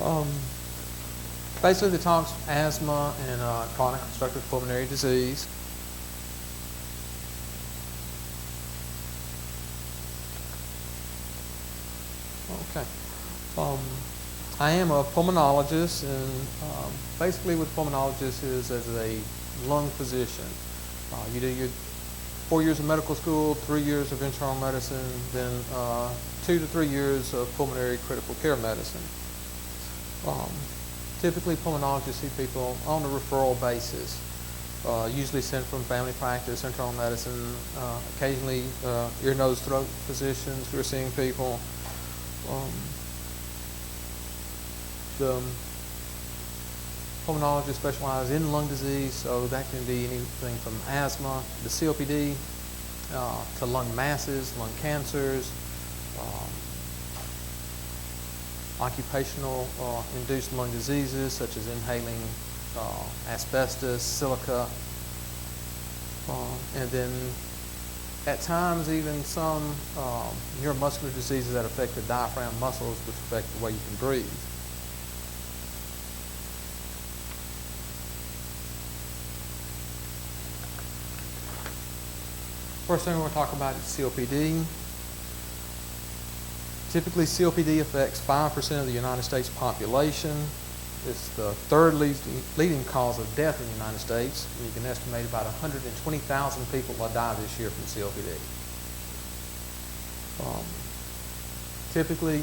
Um, Basically, the talk's asthma and chronic obstructive pulmonary disease. Okay. I am a pulmonologist, and basically what pulmonologist is as a lung physician. You do your 4 years of medical school, 3 years of internal medicine, then 2 to 3 years of pulmonary critical care medicine. Typically, pulmonologists see people on a referral basis, usually sent from family practice, internal medicine, occasionally ear, nose, throat physicians who are seeing people. The pulmonologists specialize in lung disease, so that can be anything from asthma to COPD to lung masses, lung cancers, occupational induced lung diseases such as inhaling asbestos, silica, and then at times even some neuromuscular diseases that affect the diaphragm muscles, which affect the way you can breathe. First thing we're going to talk about is COPD. Typically, COPD affects 5% of the United States population. It's the third leading cause of death in the United States. And you can estimate about 120,000 people will die this year from COPD. Typically,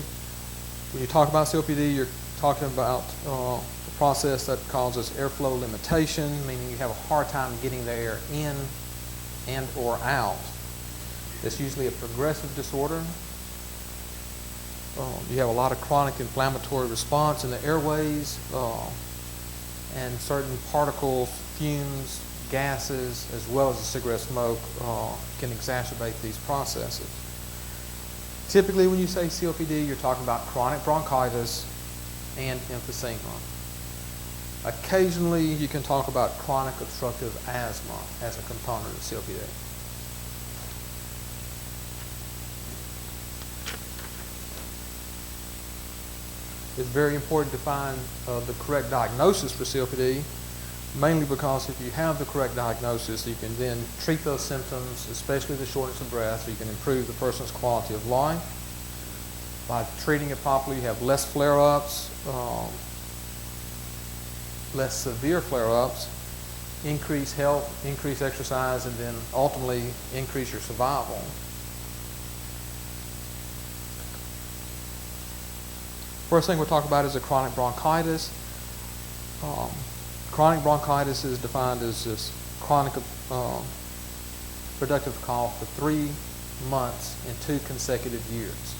when you talk about COPD, you're talking about a process that causes airflow limitation, meaning you have a hard time getting the air in and or out. It's usually a progressive disorder. You have a lot of chronic inflammatory response in the airways, and certain particles, fumes, gases, as well as the cigarette smoke can exacerbate these processes. Typically, when you say COPD, you're talking about chronic bronchitis and emphysema. Occasionally, you can talk about chronic obstructive asthma as a component of COPD. It's very important to find the correct diagnosis for COPD, mainly because if you have the correct diagnosis, you can then treat those symptoms, especially the shortness of breath, so you can improve the person's quality of life. By treating it properly, you have less flare-ups, less severe flare-ups, increase health, increase exercise, and then ultimately increase your survival. First thing we'll talk about is a chronic bronchitis. Chronic bronchitis is defined as this chronic productive cough for 3 months in 2 consecutive years.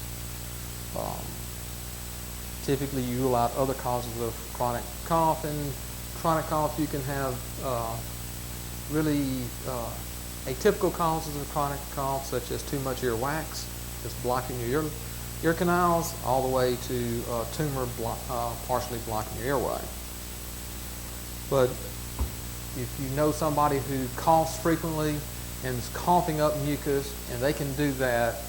Typically, you rule out other causes of chronic cough. And chronic cough, you can have really atypical causes of chronic cough, such as too much earwax, just blocking your ear canals, all the way to tumor partially blocking your airway. But if you know somebody who coughs frequently and is coughing up mucus, and they can do that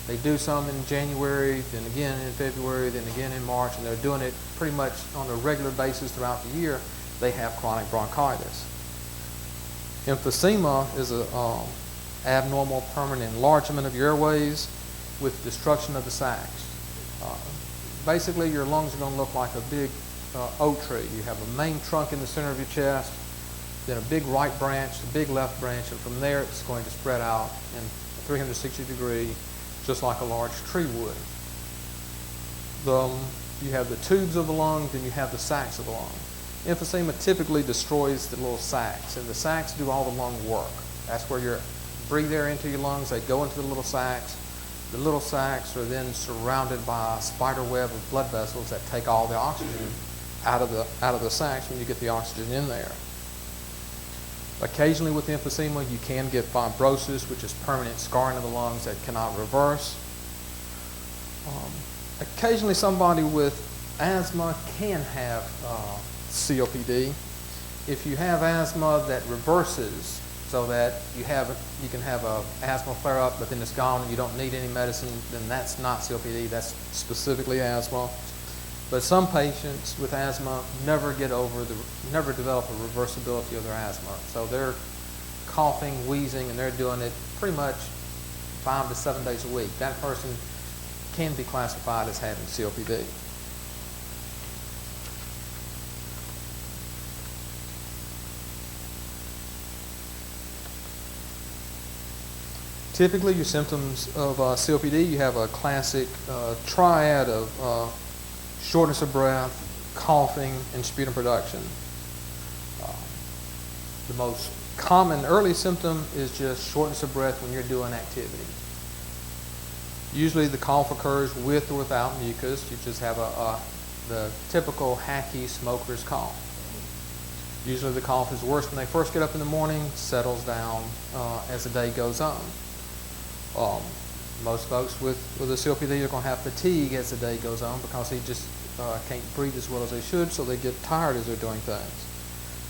they do some in January, then again in February, then again in March, and they're doing it pretty much on a regular basis throughout the year, they have chronic bronchitis. Emphysema is an abnormal permanent enlargement of your airways with destruction of the sacs. Basically, your lungs are going to look like a big oak tree. You have a main trunk in the center of your chest, then a big right branch, a big left branch, and from there it's going to spread out in a 360 degree, just like a large tree would. You have the tubes of the lung, then you have the sacs of the lung. Emphysema typically destroys the little sacs, and the sacs do all the lung work. That's where you breathe air into your lungs, they go into the little sacs. The little sacs are then surrounded by a spider web of blood vessels that take all the oxygen out of the sacs when you get the oxygen in there. Occasionally with emphysema, you can get fibrosis, which is permanent scarring of the lungs that cannot reverse. Occasionally somebody with asthma can have COPD. If you have asthma that reverses, so that you can have an asthma flare-up, but then it's gone and you don't need any medicine, then that's not COPD, that's specifically asthma. But some patients with asthma never develop a reversibility of their asthma. So they're coughing, wheezing, and they're doing it pretty much 5 to 7 days a week. That person can be classified as having COPD. Typically, your symptoms of COPD, you have a classic triad of shortness of breath, coughing, and sputum production. The most common early symptom is just shortness of breath when you're doing activity. Usually the cough occurs with or without mucus. You just have the typical hacky smoker's cough. Usually the cough is worse when they first get up in the morning, settles down as the day goes on. Most folks with a COPD are going to have fatigue as the day goes on because they just can't breathe as well as they should, so they get tired as they're doing things.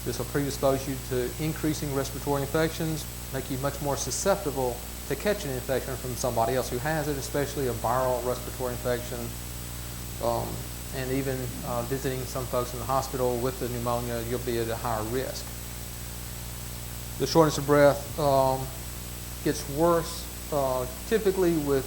This will predispose you to increasing respiratory infections, make you much more susceptible to catching an infection from somebody else who has it, especially a viral respiratory infection. And even visiting some folks in the hospital with the pneumonia, you'll be at a higher risk. The shortness of breath gets worse typically with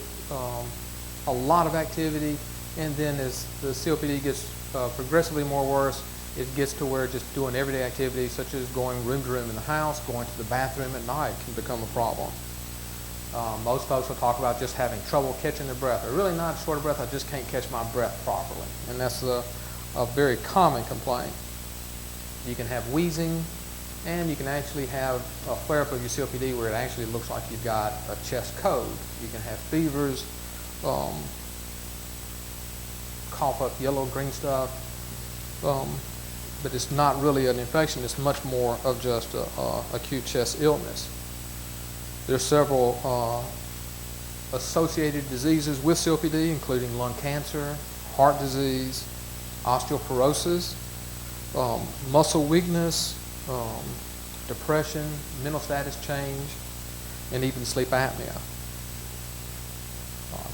a lot of activity, and then as the COPD gets progressively more worse, it gets to where just doing everyday activities such as going room to room in the house, going to the bathroom at night can become a problem. Most folks will talk about just having trouble catching their breath. They're really not short of breath, I just can't catch my breath properly. And that's a very common complaint. You can have wheezing, and you can actually have a flare-up of your COPD where it actually looks like you've got a chest cold. You can have fevers, cough up yellow-green stuff, but it's not really an infection. It's much more of just acute chest illness. There's several associated diseases with COPD, including lung cancer, heart disease, osteoporosis, muscle weakness, depression, mental status change, and even sleep apnea.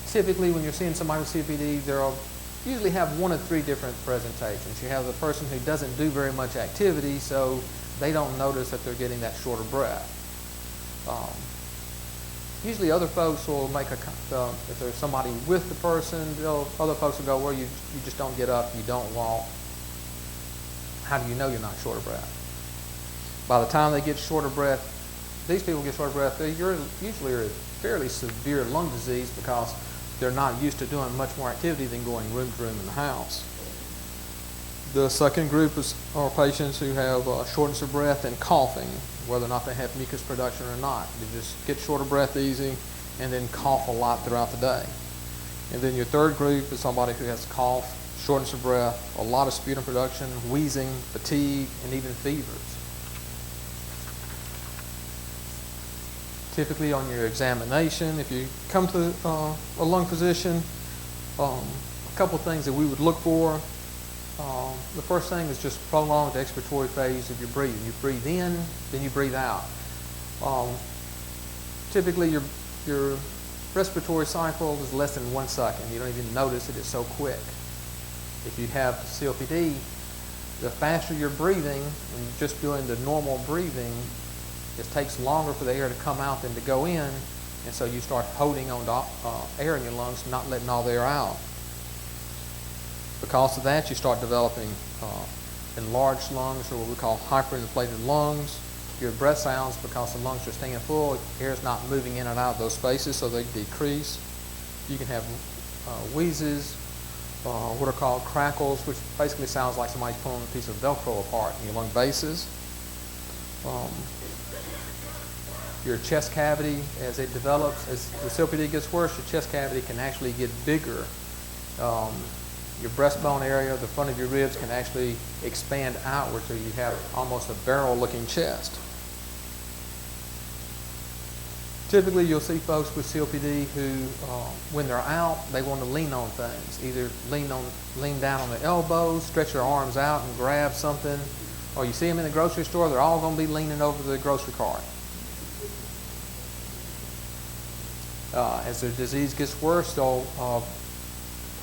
Typically, when you're seeing somebody with COPD, they'll usually have one of three different presentations. You have the person who doesn't do very much activity, so they don't notice that they're getting that shorter breath. Usually other folks will make if there's somebody with the person, other folks will go, well, you just don't get up, you don't walk. How do you know you're not short of breath? By the time they get short of breath, these people get short of breath, they usually are fairly severe lung disease because they're not used to doing much more activity than going room to room in the house. The second group are patients who have shortness of breath and coughing, whether or not they have mucus production or not. They just get short of breath easy and then cough a lot throughout the day. And then your third group is somebody who has cough, shortness of breath, a lot of sputum production, wheezing, fatigue, and even fevers. Typically on your examination, if you come to a lung physician, a couple things that we would look for. The first thing is just prolonged expiratory phase of your breathing. You breathe in, then you breathe out. Typically your respiratory cycle is less than 1 second. You don't even notice it, it's so quick. If you have COPD, the faster you're breathing and just doing the normal breathing, it takes longer for the air to come out than to go in, and so you start holding on to air in your lungs, not letting all the air out. Because of that, you start developing enlarged lungs, or what we call hyperinflated lungs. Your breath sounds, because the lungs are staying full, air is not moving in and out of those spaces, so they decrease. You can have wheezes, what are called crackles, which basically sounds like somebody's pulling a piece of Velcro apart in your lung bases. Your chest cavity, as it develops, as the COPD gets worse, your chest cavity can actually get bigger. Your breastbone area, the front of your ribs, can actually expand outward, so you have almost a barrel-looking chest. Typically, you'll see folks with COPD who, when they're out, they want to lean on things. Either lean down on the elbows, stretch their arms out and grab something, or you see them in the grocery store, they're all going to be leaning over the grocery cart. As their disease gets worse, they'll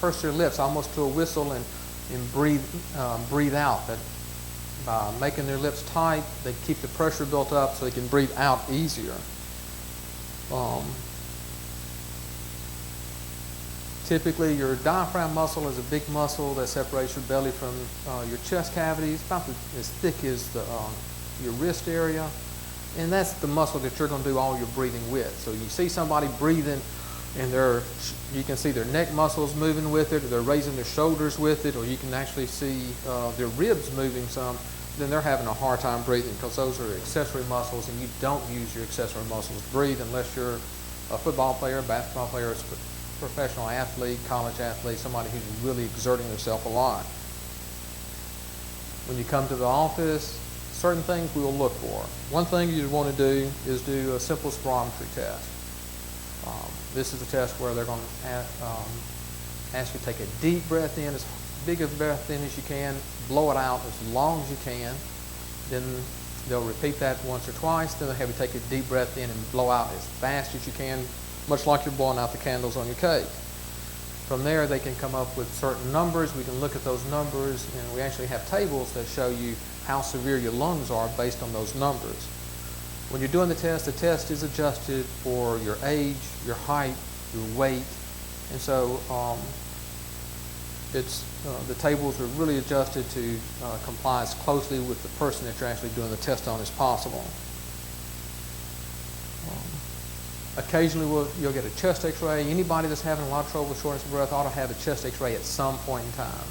purse their lips almost to a whistle and and breathe out. That by making their lips tight, they keep the pressure built up so they can breathe out easier. Typically, your diaphragm muscle is a big muscle that separates your belly from your chest cavity. It's about as thick as your wrist area. And that's the muscle that you're going to do all your breathing with. So you see somebody breathing, and you can see their neck muscles moving with it, or they're raising their shoulders with it, or you can actually see their ribs moving some, then they're having a hard time breathing because those are accessory muscles, and you don't use your accessory muscles to breathe unless you're a football player, basketball player, professional athlete, college athlete, somebody who's really exerting themselves a lot. When you come to the office, certain things we will look for. One thing you want to do is do a simple spirometry test. This is a test where they're going to ask you to take a deep breath in, as big a breath in as you can, blow it out as long as you can. Then they'll repeat that once or twice. Then they'll have you take a deep breath in and blow out as fast as you can, much like you're blowing out the candles on your cake. From there, they can come up with certain numbers. We can look at those numbers, and we actually have tables that show you how severe your lungs are based on those numbers. When you're doing the test is adjusted for your age, your height, your weight, and so the tables are really adjusted to comply as closely with the person that you're actually doing the test on as possible. Occasionally you'll get a chest x-ray. Anybody that's having a lot of trouble with shortness of breath ought to have a chest x-ray at some point in time,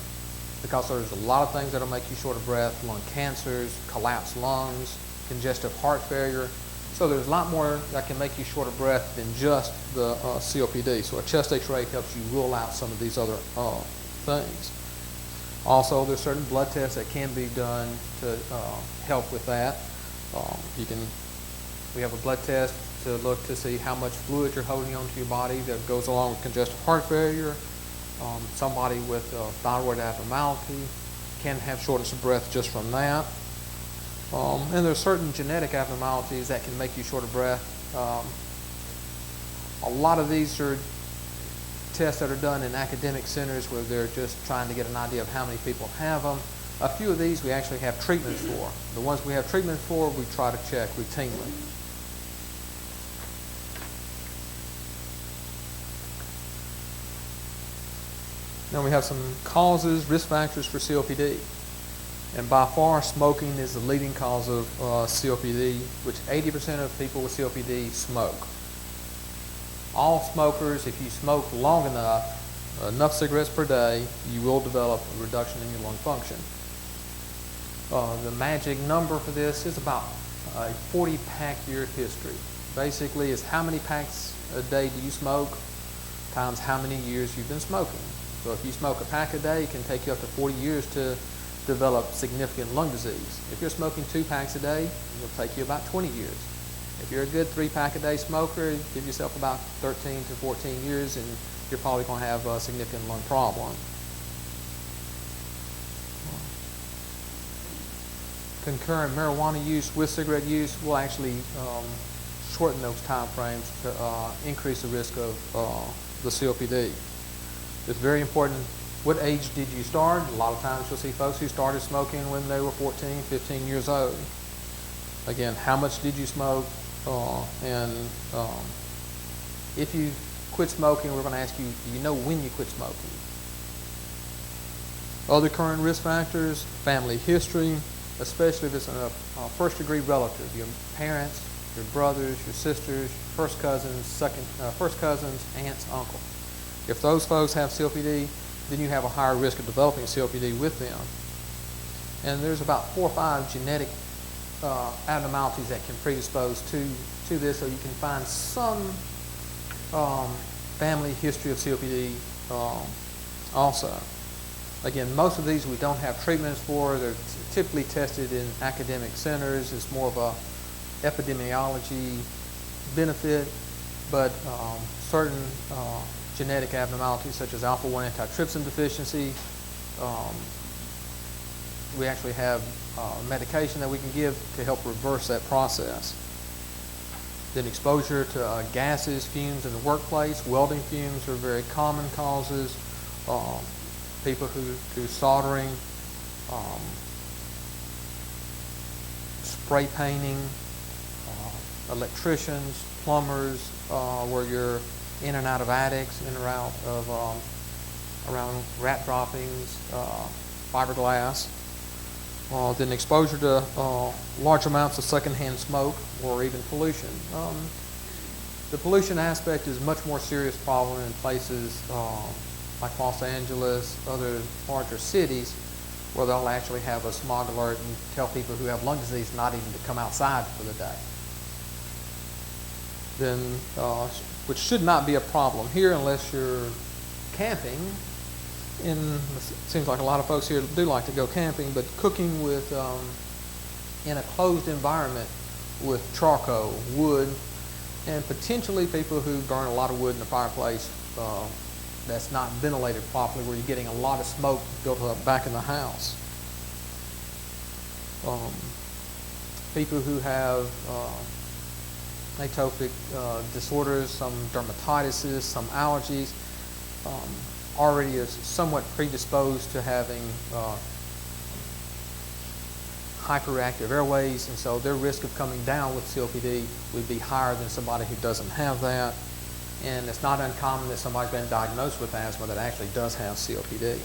because there's a lot of things that'll make you short of breath: lung cancers, collapsed lungs, congestive heart failure. So there's a lot more that can make you short of breath than just the COPD. So a chest x-ray helps you rule out some of these other things. Also, there's certain blood tests that can be done to help with that. We have a blood test to look to see how much fluid you're holding onto your body that goes along with congestive heart failure. Somebody with thyroid abnormality can have shortness of breath just from that. And there are certain genetic abnormalities that can make you short of breath. A lot of these are tests that are done in academic centers where they're just trying to get an idea of how many people have them. A few of these we actually have treatments for. The ones we have treatment for, we try to check routinely. Now we have some causes, risk factors for COPD. And by far, smoking is the leading cause of COPD, which 80% of people with COPD smoke. All smokers, if you smoke long enough cigarettes per day, you will develop a reduction in your lung function. The magic number for this is about a 40-pack year history. Basically, it's how many packs a day do you smoke times how many years you've been smoking. So if you smoke a pack a day, it can take you up to 40 years to develop significant lung disease. If you're smoking 2 packs a day, it'll take you about 20 years. If you're a good 3-pack-a-day smoker, give yourself about 13 to 14 years, and you're probably going to have a significant lung problem. Concurrent marijuana use with cigarette use will actually shorten those time frames to increase the risk of the COPD. It's very important. What age did you start? A lot of times you'll see folks who started smoking when they were 14, 15 years old. Again, how much did you smoke? If you quit smoking, we're going to ask you, do you know when you quit smoking? Other current risk factors: family history, especially if it's a first-degree relative, your parents, your brothers, your sisters, first cousins, aunts, uncles. If those folks have COPD, then you have a higher risk of developing COPD with them. And there's about 4 or 5 genetic abnormalities that can predispose to this, so you can find some family history of COPD also. Again, most of these we don't have treatments for. They're typically tested in academic centers. It's more of a epidemiology benefit, but certain genetic abnormalities such as alpha-1 antitrypsin deficiency, we actually have medication that we can give to help reverse that process. Then exposure to gases, fumes in the workplace. Welding fumes are very common causes. people who do soldering, spray painting, electricians, plumbers, where you're in and out of attics, in and out of around rat droppings, fiberglass. Then exposure to large amounts of secondhand smoke or even pollution. The pollution aspect is a much more serious problem in places like Los Angeles, other larger cities, where they'll actually have a smog alert and tell people who have lung disease not even to come outside for the day. Then, which should not be a problem here unless you're camping. It seems like a lot of folks here do like to go camping, but cooking with in a closed environment with charcoal, wood, and potentially people who burn a lot of wood in the fireplace that's not ventilated properly, where you're getting a lot of smoke built up back in the house. People who have atopic disorders, some dermatitises, some allergies, already is somewhat predisposed to having hyperactive airways, and so their risk of coming down with COPD would be higher than somebody who doesn't have that. And it's not uncommon that somebody's been diagnosed with asthma that actually does have COPD.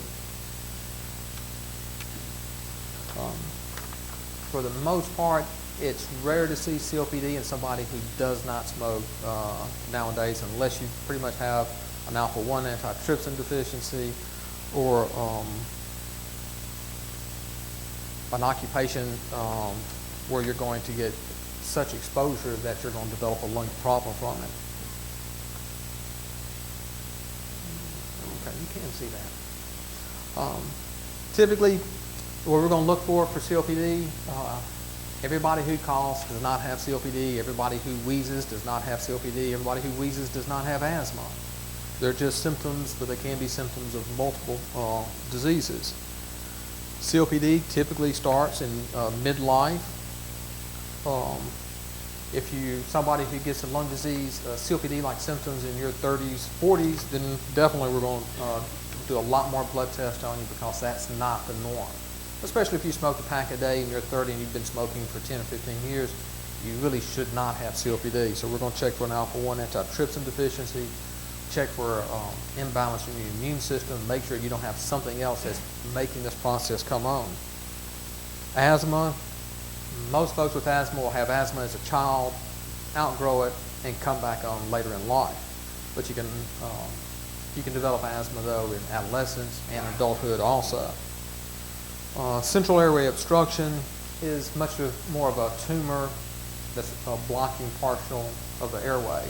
For the most part, it's rare to see COPD in somebody who does not smoke nowadays, unless you pretty much have an alpha-1 antitrypsin deficiency or an occupation where you're going to get such exposure that you're going to develop a lung problem from it. Okay, you can see that. Typically, what we're going to look for COPD, everybody who coughs does not have COPD. Everybody who wheezes does not have COPD. Everybody who wheezes does not have asthma. They're just symptoms, but they can be symptoms of multiple diseases. COPD typically starts in midlife. If somebody who gets a lung disease, COPD-like symptoms in your 30s, 40s, then definitely we're going to do a lot more blood tests on you, because that's not the norm. Especially if you smoke a pack a day and you're 30 and you've been smoking for 10 or 15 years, you really should not have COPD. So we're going to check for an alpha-1 antitrypsin deficiency, check for imbalance in your immune system, make sure you don't have something else that's making this process come on. Asthma, most folks with asthma will have asthma as a child, outgrow it, and come back on later in life. But you can develop asthma, though, in adolescence and adulthood also. Central airway obstruction is much more of a tumor that's blocking partial of the airway.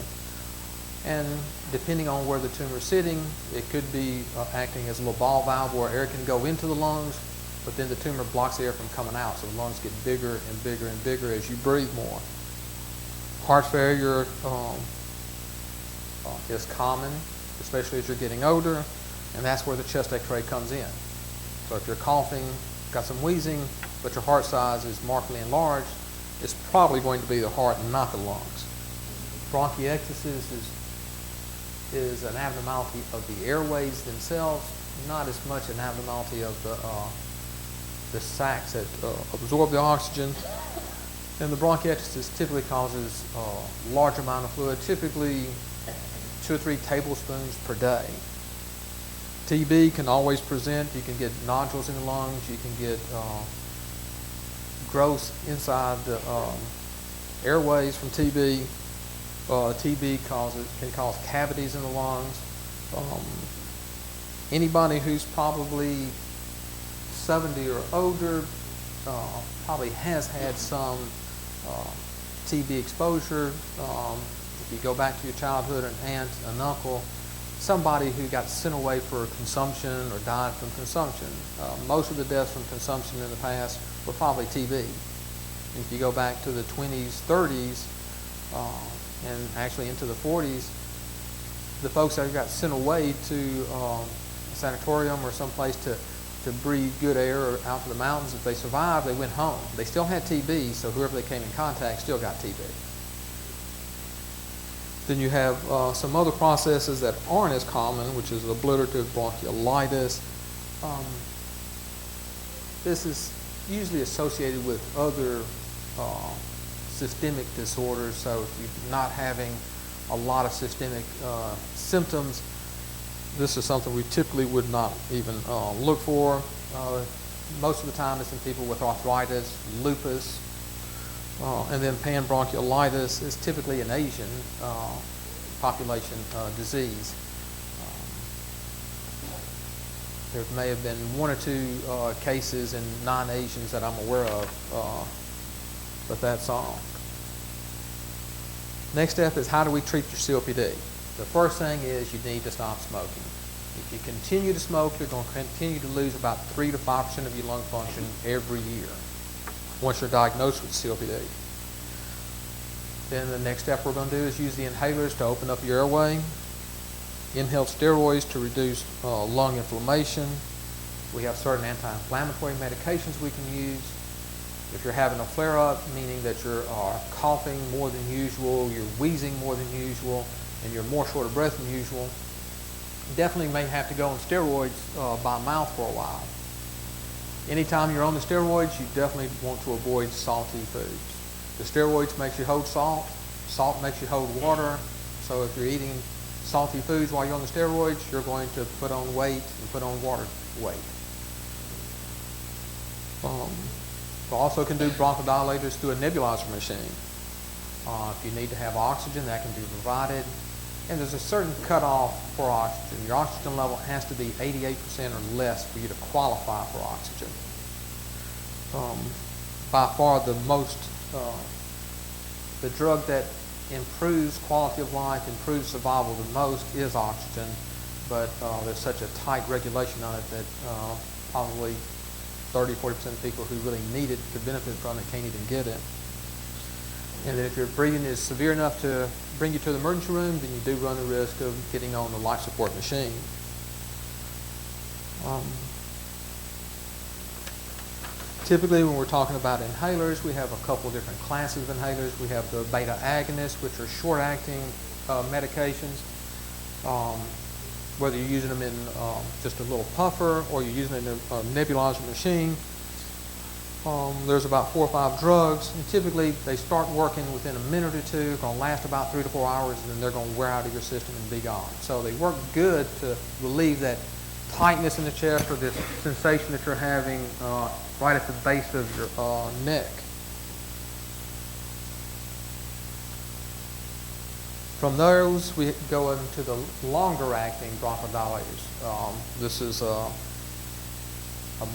And depending on where the tumor is sitting, it could be acting as a little ball valve where air can go into the lungs, but then the tumor blocks the air from coming out, so the lungs get bigger and bigger and bigger as you breathe more. Heart failure is common, especially as you're getting older, and that's where the chest x-ray comes in. So if you're coughing, got some wheezing, but your heart size is markedly enlarged, it's probably going to be the heart and not the lungs. Bronchiectasis is an abnormality of the airways themselves, not as much an abnormality of the sacs that absorb the oxygen. And the bronchiectasis typically causes a large amount of fluid, typically 2 or 3 tablespoons per day. TB can always present. You can get nodules in the lungs. You can get growths inside the airways from TB. TB can cause cavities in the lungs. Anybody who's probably 70 or older probably has had some TB exposure. If you go back to your childhood, an aunt, an uncle, somebody who got sent away for consumption or died from consumption. Most of the deaths from consumption in the past were probably TB. If you go back to the 20s, 30s, and actually into the 40s, the folks that got sent away to a sanatorium or someplace to breathe good air or out to the mountains, if they survived, they went home. They still had TB, so whoever they came in contact still got TB. Then you have some other processes that aren't as common, which is obliterative bronchiolitis, This is usually associated with other systemic disorders, so if you're not having a lot of systemic symptoms, this is something we typically would not even look for. Most of the time it's in people with arthritis, lupus, and then panbronchiolitis is typically an Asian population disease. There may have been one or two cases in non-Asians that I'm aware of, but that's all. Next step is, how do we treat your COPD? The first thing is you need to stop smoking. If you continue to smoke, you're going to continue to lose about 3 to 5% of your lung function every year once you're diagnosed with COPD. Then the next step we're going to do is use the inhalers to open up your airway. Inhaled steroids to reduce lung inflammation. We have certain anti-inflammatory medications we can use. If you're having a flare-up, meaning that you're coughing more than usual, you're wheezing more than usual, and you're more short of breath than usual, definitely may have to go on steroids by mouth for a while. Anytime you're on the steroids, you definitely want to avoid salty foods. The steroids makes you hold salt, salt makes you hold water, so if you're eating salty foods while you're on the steroids, you're going to put on weight and put on water weight. We also can do bronchodilators through a nebulizer machine. If you need to have oxygen, that can be provided. And there's a certain cutoff for oxygen. Your oxygen level has to be 88% or less for you to qualify for oxygen. By far the drug that improves quality of life, improves survival the most is oxygen, but there's such a tight regulation on it that probably 30-40% of people who really need it, could benefit from it, can't even get it. And then if your breathing is severe enough to bring you to the emergency room, then you do run the risk of getting on the life support machine. Typically, when we're talking about inhalers, we have a couple different classes of inhalers. We have the beta agonists, which are short-acting medications. Whether you're using them in just a little puffer or you're using it in a nebulizer machine, there's about 4 or 5 drugs, and typically they start working within a minute or two, going to last about 3 to 4 hours, and then they're going to wear out of your system and be gone. So they work good to relieve that tightness in the chest or this sensation that you're having right at the base of your neck. From those, we go into the longer-acting bronchodilators. This is a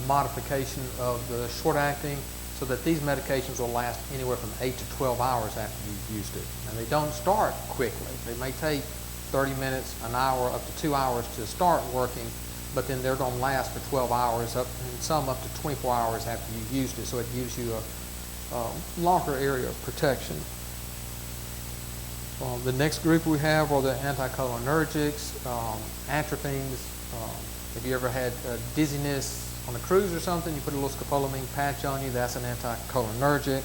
modification of the short-acting so that these medications will last anywhere from 8 to 12 hours after you've used it. And they don't start quickly. They may take 30 minutes, an hour, up to 2 hours to start working, but then they're going to last for 12 hours, and some up to 24 hours after you've used it, so it gives you a longer area of protection. The next group we have are the anticholinergics, atropines. If you ever had dizziness on a cruise or something, you put a little scopolamine patch on you, that's an anticholinergic.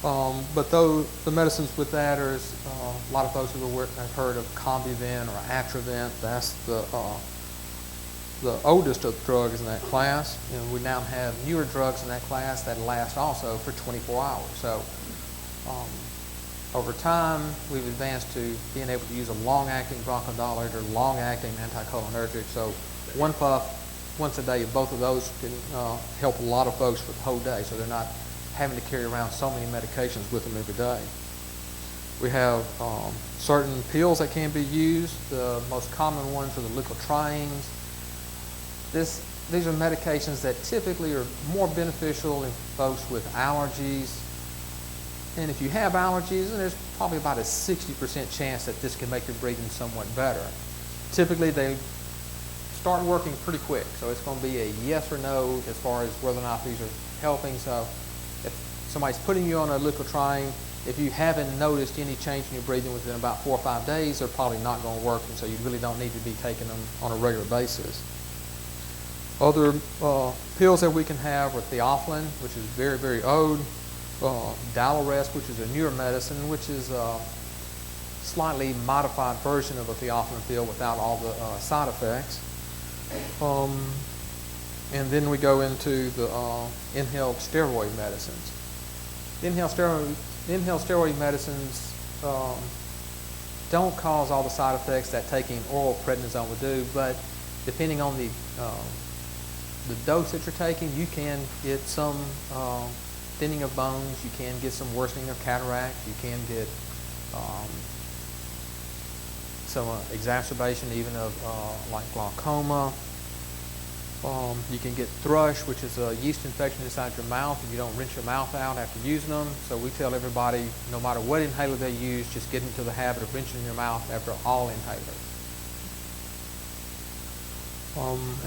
But the medicines with that are, a lot of folks have heard of Combivent or Atrovent. That's the oldest of drugs in that class. And we now have newer drugs in that class that last also for 24 hours. So over time, we've advanced to being able to use a long-acting bronchodilator, long-acting anticholinergic. So one puff once a day of both of those can help a lot of folks for the whole day, so they're not having to carry around so many medications with them every day. We have certain pills that can be used. The most common ones are the leukotrienes. These are medications that typically are more beneficial in folks with allergies. And if you have allergies, then there's probably about a 60% chance that this can make your breathing somewhat better. Typically, they start working pretty quick, so it's going to be a yes or no as far as whether or not these are helping. So if somebody's putting you on a leukotriene, if you haven't noticed any change in your breathing within about 4 or 5 days, they're probably not going to work, and so you really don't need to be taking them on a regular basis. Other pills that we can have are theophylline, which is very, very old. Dalorest, which is a newer medicine, which is a slightly modified version of a theophylline pill without all the side effects. And then we go into the inhaled steroid medicines. Inhaled steroid medicines don't cause all the side effects that taking oral prednisone would do, but depending on the dose that you're taking, you can get some thinning of bones, you can get some worsening of cataract, you can get some exacerbation even of like glaucoma. You can get thrush, which is a yeast infection inside your mouth if you don't rinse your mouth out after using them. So we tell everybody, no matter what inhaler they use, just get into the habit of rinsing your mouth after all inhalers.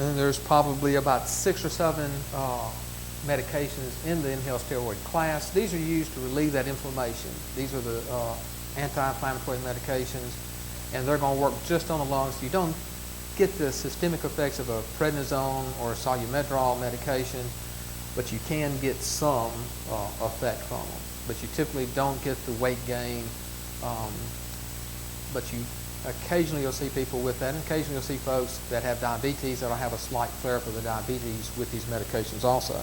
And there's probably about 6 or 7 medications in the inhaled steroid class. These are used to relieve that inflammation. These are the anti-inflammatory medications, and they're going to work just on the lungs. You don't get the systemic effects of a prednisone or a solumedrol medication, but you can get some effect from them. But you typically don't get the weight gain, but you occasionally you'll see people with that, and occasionally you'll see folks that have diabetes that'll have a slight flare-up of the diabetes with these medications also.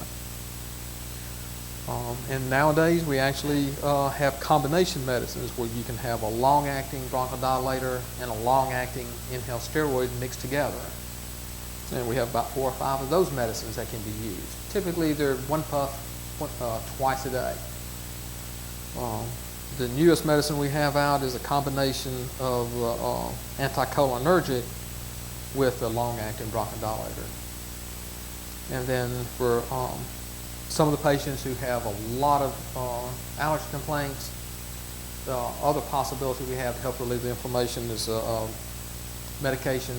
And nowadays we actually have combination medicines where you can have a long-acting bronchodilator and a long-acting inhaled steroid mixed together. And we have about 4 or 5 of those medicines that can be used. Typically they're 1 puff twice a day. The newest medicine we have out is a combination of anticholinergic with a long-acting bronchodilator. And then for some of the patients who have a lot of allergy complaints, the other possibility we have to help relieve the inflammation is a medication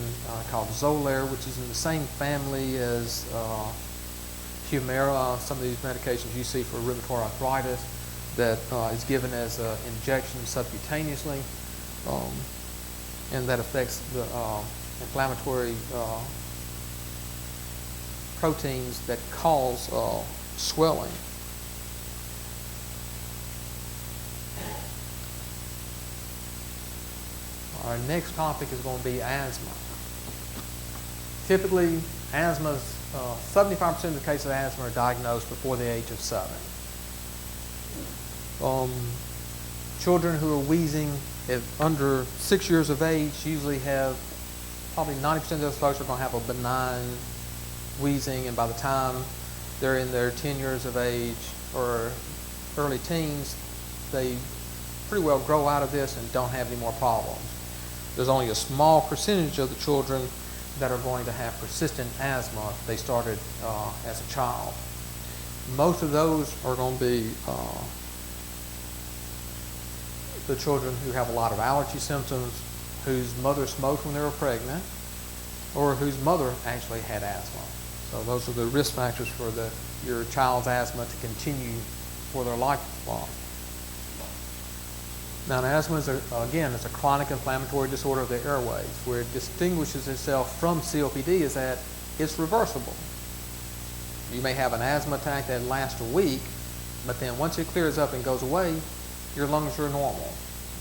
called Xolair, which is in the same family as Humira, some of these medications you see for rheumatoid arthritis, that is given as an injection subcutaneously, and that affects the inflammatory proteins that cause swelling. Our next topic is going to be asthma. Typically, 75% of the cases of asthma are diagnosed before the age of 7. Children who are wheezing at under 6 years of age usually have, probably 90% of those folks are going to have a benign wheezing, and by the time they're in their 10 years of age or early teens, they pretty well grow out of this and don't have any more problems. There's only a small percentage of the children that are going to have persistent asthma if they started as a child. Most of those are going to be the children who have a lot of allergy symptoms, whose mother smoked when they were pregnant, or whose mother actually had asthma. So those are the risk factors for your child's asthma to continue for their lifelong. Now, asthma is, it's a chronic inflammatory disorder of the airways. Where it distinguishes itself from COPD is that it's reversible. You may have an asthma attack that lasts a week, but then once it clears up and goes away, your lungs are normal.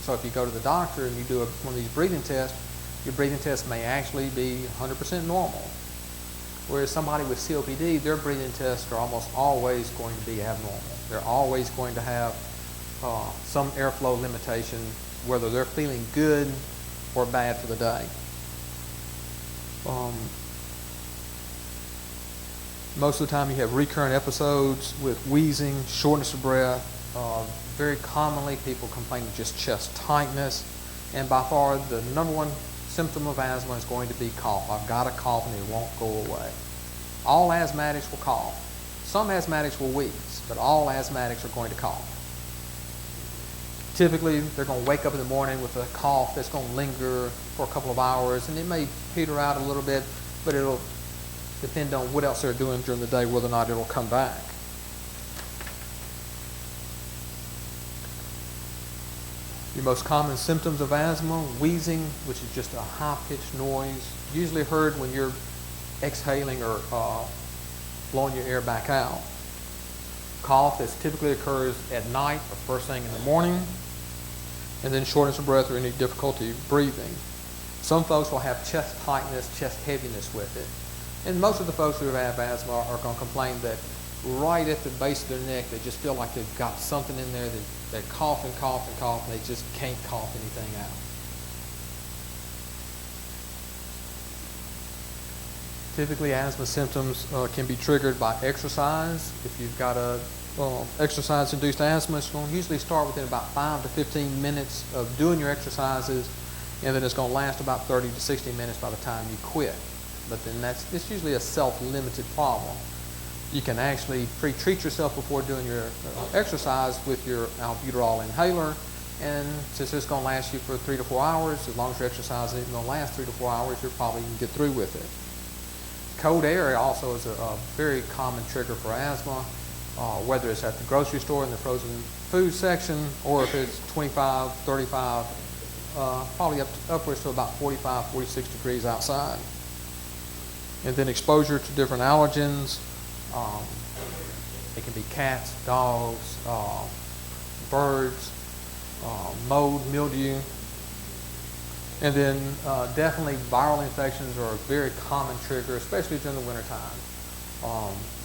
So if you go to the doctor and you do one of these breathing tests, your breathing test may actually be 100% normal. Whereas somebody with COPD, their breathing tests are almost always going to be abnormal. They're pierce going to have some airflow limitation, whether they're feeling good or bad for the day. Most of the time you have recurrent episodes with wheezing, shortness of breath. Very commonly people complain of just chest tightness, and by far the number one symptom of asthma is going to be cough. I've got a cough and it won't go away. All asthmatics will cough. Some asthmatics will wheeze, but all asthmatics are going to cough. Typically, they're going to wake up in the morning with a cough that's going to linger for a couple of hours, and it may peter out a little bit, but it'll depend on what else they're doing during the day, whether or not it'll come back. The most common symptoms of asthma: wheezing, which is just a high-pitched noise, usually heard when you're exhaling or blowing your air back out. Cough that typically occurs at night or first thing in the morning, and then shortness of breath or any difficulty breathing. Some folks will have chest tightness, chest heaviness with it. And most of the folks who have asthma are going to complain that right at the base of their neck, they just feel like they've got something in there that they cough and cough and cough, and they just can't cough anything out. Typically, asthma symptoms can be triggered by exercise. If you've got a exercise-induced asthma, it's going to usually start within about 5 to 15 minutes of doing your exercises, and then it's going to last about 30 to 60 minutes by the time you quit. But then it's usually a self-limited problem. You can actually pre-treat yourself before doing your exercise with your albuterol inhaler, and since it's going to last you for 3 to 4 hours, as long as your exercise isn't going to last 3 to 4 hours, you're probably going to get through with it. Cold air also is a very common trigger for asthma, whether it's at the grocery store in the frozen food section, or if it's 25, 35, probably upwards to about 45, 46 degrees outside. And then exposure to different allergens. It can be cats, dogs, birds, mold, mildew. And then definitely viral infections are a very common trigger, especially during the wintertime.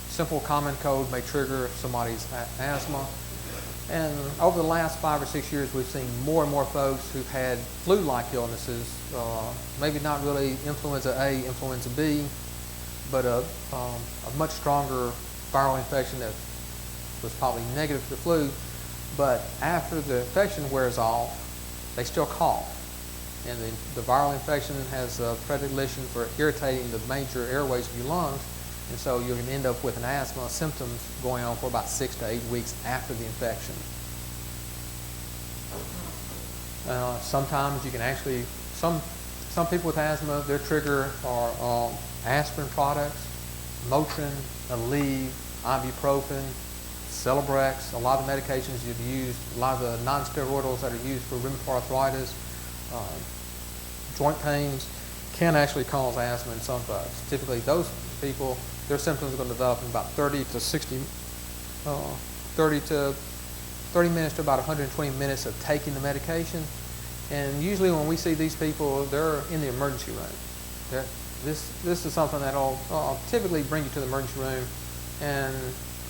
Simple common cold may trigger somebody's asthma. And over the last 5 or 6 years, we've seen more and more folks who've had flu-like illnesses, maybe not really influenza A, influenza B, but a much stronger viral infection that was probably negative for the flu, but after the infection wears off, they still cough. And the viral infection has a predilection for irritating the major airways of your lungs, and so you're going to end up with an asthma symptoms going on for about 6 to 8 weeks after the infection. Sometimes you can actually, some people with asthma, their trigger are aspirin products, Motrin, Aleve, ibuprofen, Celebrex, a lot of medications you've used, a lot of the non-steroidals that are used for rheumatoid arthritis, joint pains, can actually cause asthma in some folks. Typically those people, their symptoms are going to develop in about 30 minutes to about 120 minutes of taking the medication. And usually when we see these people, they're in the emergency room. This is something that will typically bring you to the emergency room, and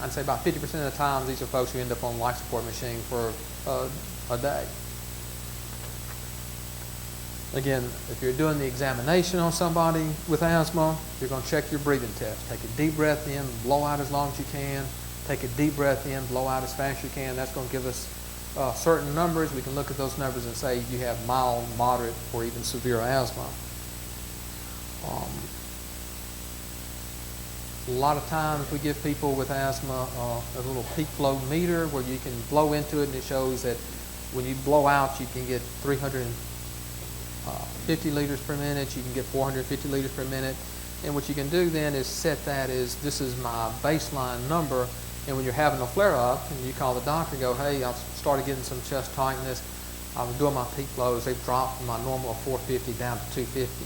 I'd say about 50% of the time these are folks who end up on life support machine for a day. Again, if you're doing the examination on somebody with asthma, you're going to check your breathing test. Take a deep breath in, blow out as long as you can. Take a deep breath in, blow out as fast as you can. That's going to give us certain numbers. We can look at those numbers and say you have mild, moderate, or even severe asthma. A lot of times we give people with asthma a little peak flow meter where you can blow into it, and it shows that when you blow out you can get 350 liters per minute, you can get 450 liters per minute, and what you can do then is set that as this is my baseline number, and when you're having a flare-up and you call the doctor and go, hey, I've started getting some chest tightness, I'm doing my peak flows, they've dropped from my normal of 450 down to 250.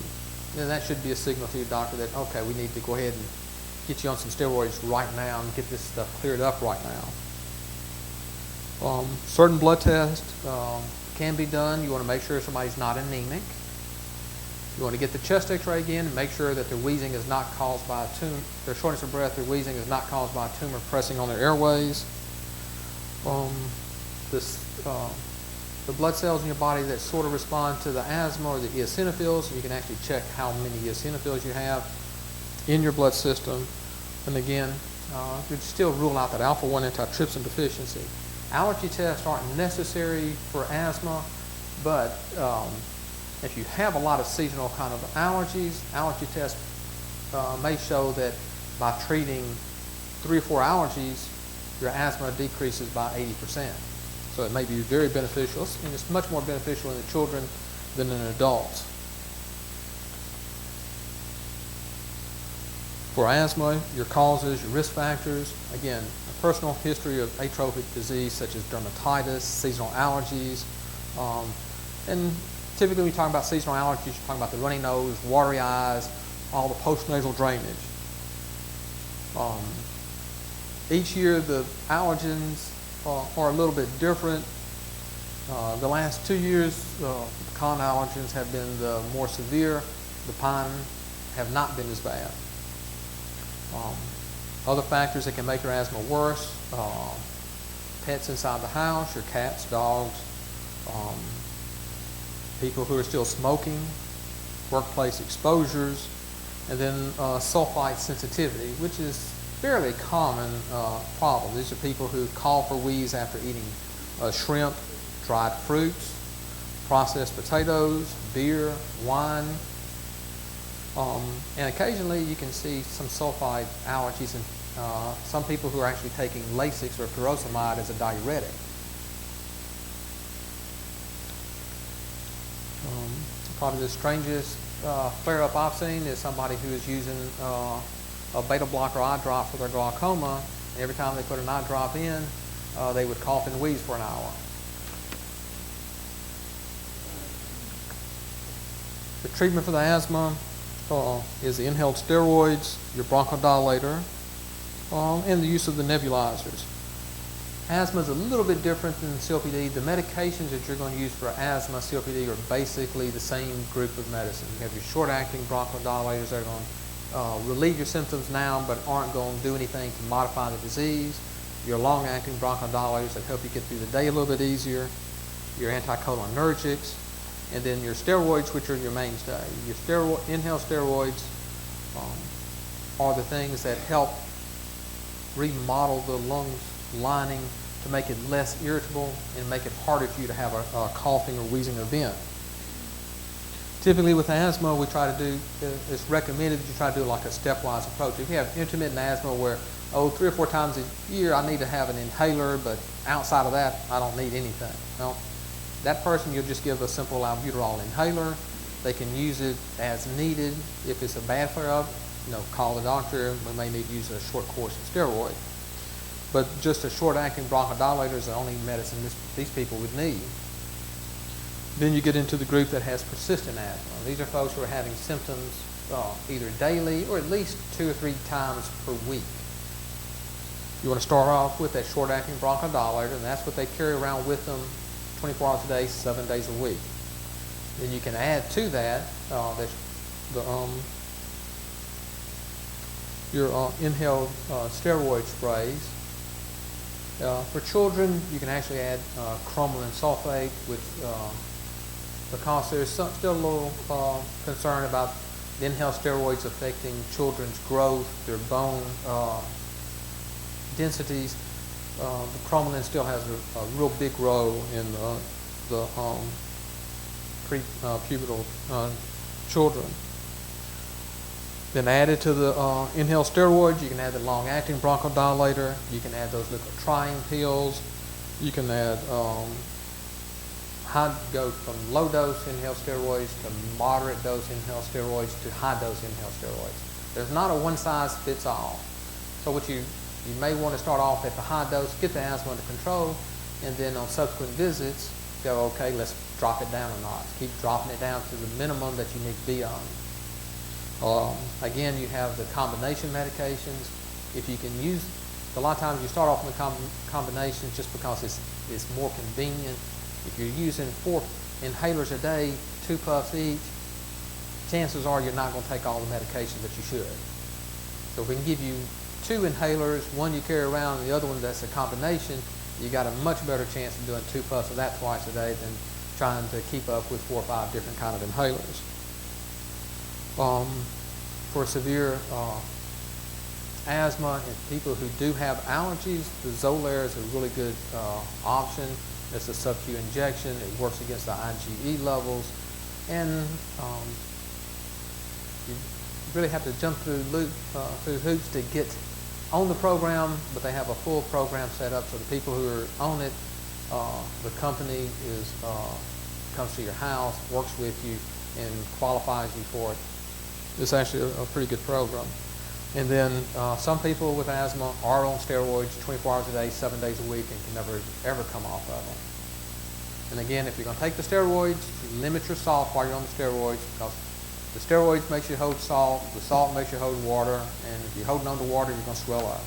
Then that should be a signal to your doctor that, okay, we need to go ahead and get you on some steroids right now and get this stuff cleared up right now. Certain blood tests can be done. You want to make sure somebody's not anemic. You want to get the chest x-ray again and make sure that their wheezing is not caused by a tumor, their shortness of breath, their wheezing is not caused by a tumor pressing on their airways. The blood cells in your body that sort of respond to the asthma or the eosinophils, you can actually check how many eosinophils you have in your blood system. And again, you still rule out that alpha-1 antitrypsin deficiency. Allergy tests aren't necessary for asthma, but if you have a lot of seasonal kind of allergies, allergy tests may show that by treating 3 or 4 allergies, your asthma decreases by 80%. So it may be very beneficial, and it's much more beneficial in the children than in adults. For asthma, your causes, your risk factors, again, a personal history of atrophic disease such as dermatitis, seasonal allergies, and typically when we talk about seasonal allergies, you're talking about the runny nose, watery eyes, all the postnasal drainage. Each year the allergens are a little bit different. The last 2 years, the pecan allergens have been the more severe. The pine have not been as bad. Other factors that can make your asthma worse, pets inside the house, your cats, dogs, people who are still smoking, workplace exposures, and then sulfite sensitivity, which is fairly common problem. These are people who cough or wheeze after eating shrimp, dried fruits, processed potatoes, beer, wine, and occasionally you can see some sulfite allergies in some people who are actually taking Lasix or furosemide as a diuretic. Probably the strangest flare-up I've seen is somebody who is using a beta blocker eye drop for their glaucoma. Every time they put an eye drop in, they would cough and wheeze for an hour. The treatment for the asthma is the inhaled steroids, your bronchodilator, and the use of the nebulizers. Asthma is a little bit different than COPD. The medications that you're going to use for asthma, COPD are basically the same group of medicine. You have your short-acting bronchodilators that are going to relieve your symptoms now but aren't going to do anything to modify the disease. Your long-acting bronchodilators that help you get through the day a little bit easier. Your anticholinergics. And then your steroids, which are your mainstay. Your inhaled steroids are the things that help remodel the lungs lining to make it less irritable and make it harder for you to have a coughing or wheezing event. Typically with asthma, we try to do, it's recommended that you try to do like a stepwise approach. If you have intermittent asthma where, 3 or 4 times a year I need to have an inhaler, but outside of that, I don't need anything. Well, that person, you'll just give a simple albuterol inhaler. They can use it as needed. If it's a bad flare-up, call the doctor. We may need to use a short course of steroid. But just a short-acting bronchodilator is the only medicine these people would need. Then you get into the group that has persistent asthma. These are folks who are having symptoms either daily or at least 2 or 3 times per week. You want to start off with that short-acting bronchodilator, and that's what they carry around with them 24 hours a day, 7 days a week. Then you can add to that your inhaled steroid sprays. For children, you can actually add cromolyn sulfate because there's still a little concern about the inhaled steroids affecting children's growth, their bone densities. The cromolyn still has a real big role in the pre-pubertal children. Then added to the inhaled steroids, you can add the long-acting bronchodilator. You can add those liquid trying pills. You can add go from low-dose inhaled steroids to moderate-dose inhaled steroids to high-dose inhaled steroids. There's not a one-size-fits-all. So what you may want to start off at the high dose, get the asthma under control, and then on subsequent visits, go, okay, let's drop it down a notch. Keep dropping it down to the minimum that you need to be on. Again, you have the combination medications. If you can use, a lot of times you start off with combinations just because it's more convenient. If you're using 4 inhalers a day, 2 puffs each, chances are you're not going to take all the medications that you should. So if we can give you 2 inhalers, one you carry around and the other one that's a combination, you got a much better chance of doing 2 puffs of that twice a day than trying to keep up with 4 or 5 different kind of inhalers. For severe asthma and people who do have allergies, the Xolair is a really good option. It's a sub-Q injection. It works against the IgE levels, and you really have to jump through hoops to get on the program, but they have a full program set up, so the people who are on it, the company comes to your house, works with you, and qualifies you for it. It's actually a pretty good program. And then some people with asthma are on steroids 24 hours a day, 7 days a week, and can never ever come off of them. And again, if you're going to take the steroids, limit your salt while you're on the steroids, because the steroids makes you hold salt, the salt makes you hold water, and if you're holding on to water, you're going to swell up.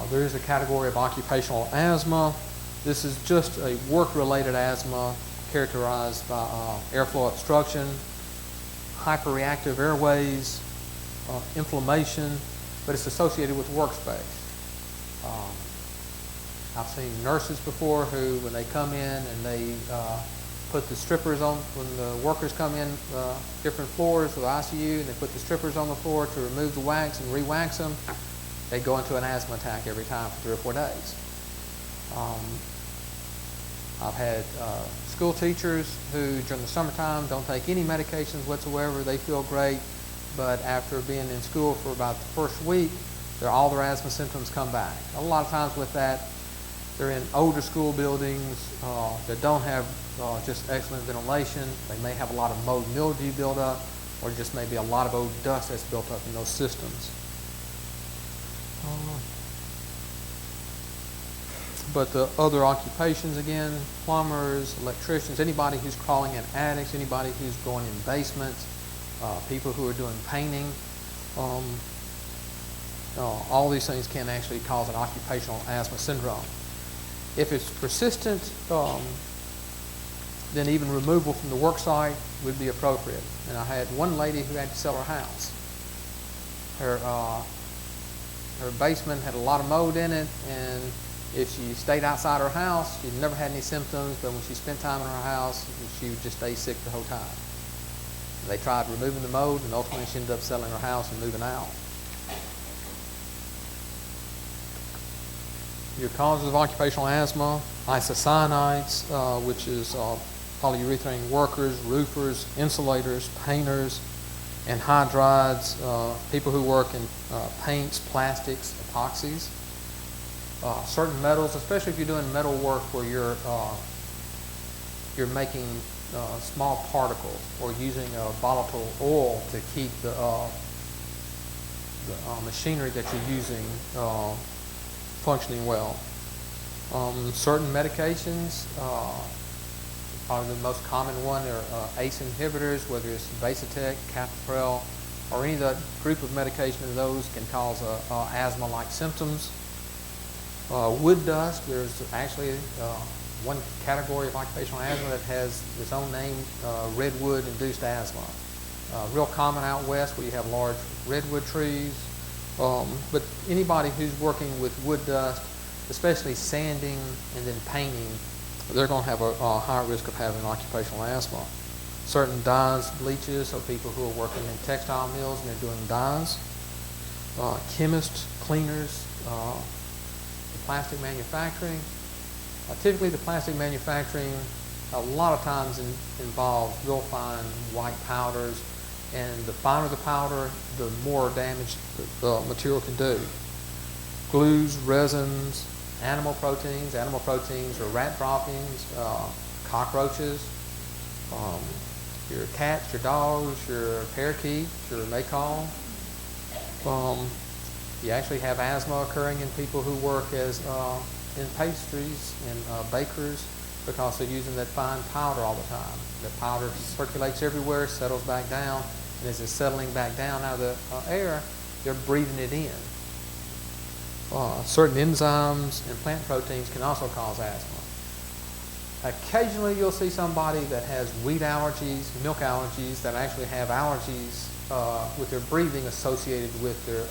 There is a category of occupational asthma. This is just a work-related asthma characterized by airflow obstruction, hyperreactive airways, inflammation, but it's associated with workspace. I've seen nurses before who, when they come in and they put the strippers on, when the workers come in different floors of the ICU and they put the strippers on the floor to remove the wax and re-wax them, they go into an asthma attack every time for 3 or 4 days. I've had school teachers who during the summertime don't take any medications whatsoever. They feel great, but after being in school for about the first week, all their asthma symptoms come back. A lot of times with that, they're in older school buildings that don't have just excellent ventilation. They may have a lot of mold mildew built up, or just maybe a lot of old dust that's built up in those systems. But the other occupations, again, plumbers, electricians, anybody who's crawling in attics, anybody who's going in basements, people who are doing painting, all these things can actually cause an occupational asthma syndrome. If it's persistent, then even removal from the work site would be appropriate. And I had one lady who had to sell her house. Her basement had a lot of mold in it, and if she stayed outside her house, she never had any symptoms, but when she spent time in her house, she would just stay sick the whole time. They tried removing the mold, and ultimately she ended up selling her house and moving out. Your causes of occupational asthma: isocyanides, which is polyurethane workers, roofers, insulators, painters, and hydrides, people who work in paints, plastics, epoxies. Certain metals, especially if you're doing metal work where you're making small particles or using a volatile oil to keep the machinery that you're using functioning well. Certain medications, probably the most common one are ACE inhibitors, whether it's Basitec, Captopril, or any of that group of medication of those can cause asthma-like symptoms. Wood dust, there's actually one category of occupational asthma that has its own name, redwood-induced asthma. Real common out west where you have large redwood trees. But anybody who's working with wood dust, especially sanding and then painting, they're going to have a high risk of having occupational asthma. Certain dyes, bleaches, so people who are working in textile mills and they're doing dyes. Chemists, cleaners, the plastic manufacturing. Typically the plastic manufacturing a lot of times involves real fine white powders, and the finer the powder, the more damage the material can do. Glues, resins, animal proteins or rat droppings, cockroaches, your cats, your dogs, your parakeets, your maycall. You actually have asthma occurring in people who work as in pastries and bakers, because they're using that fine powder all the time. The powder circulates everywhere, settles back down, and as it's settling back down out of the air, they're breathing it in. Certain enzymes and plant proteins can also cause asthma. Occasionally you'll see somebody that has wheat allergies, milk allergies, that actually have allergies with their breathing associated with their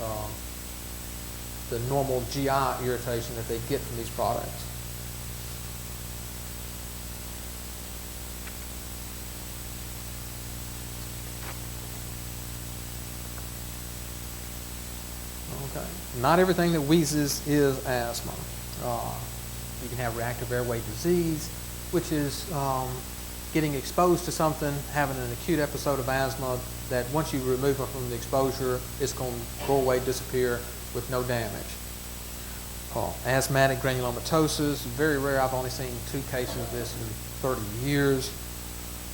the normal GI irritation that they get from these products. Okay. Not everything that wheezes is asthma. You can have reactive airway disease, which is getting exposed to something, having an acute episode of asthma that once you remove it from the exposure, it's going to go away, disappear with no damage. Asthmatic Granulomatosis, very rare. I've only seen 2 cases of this in 30 years.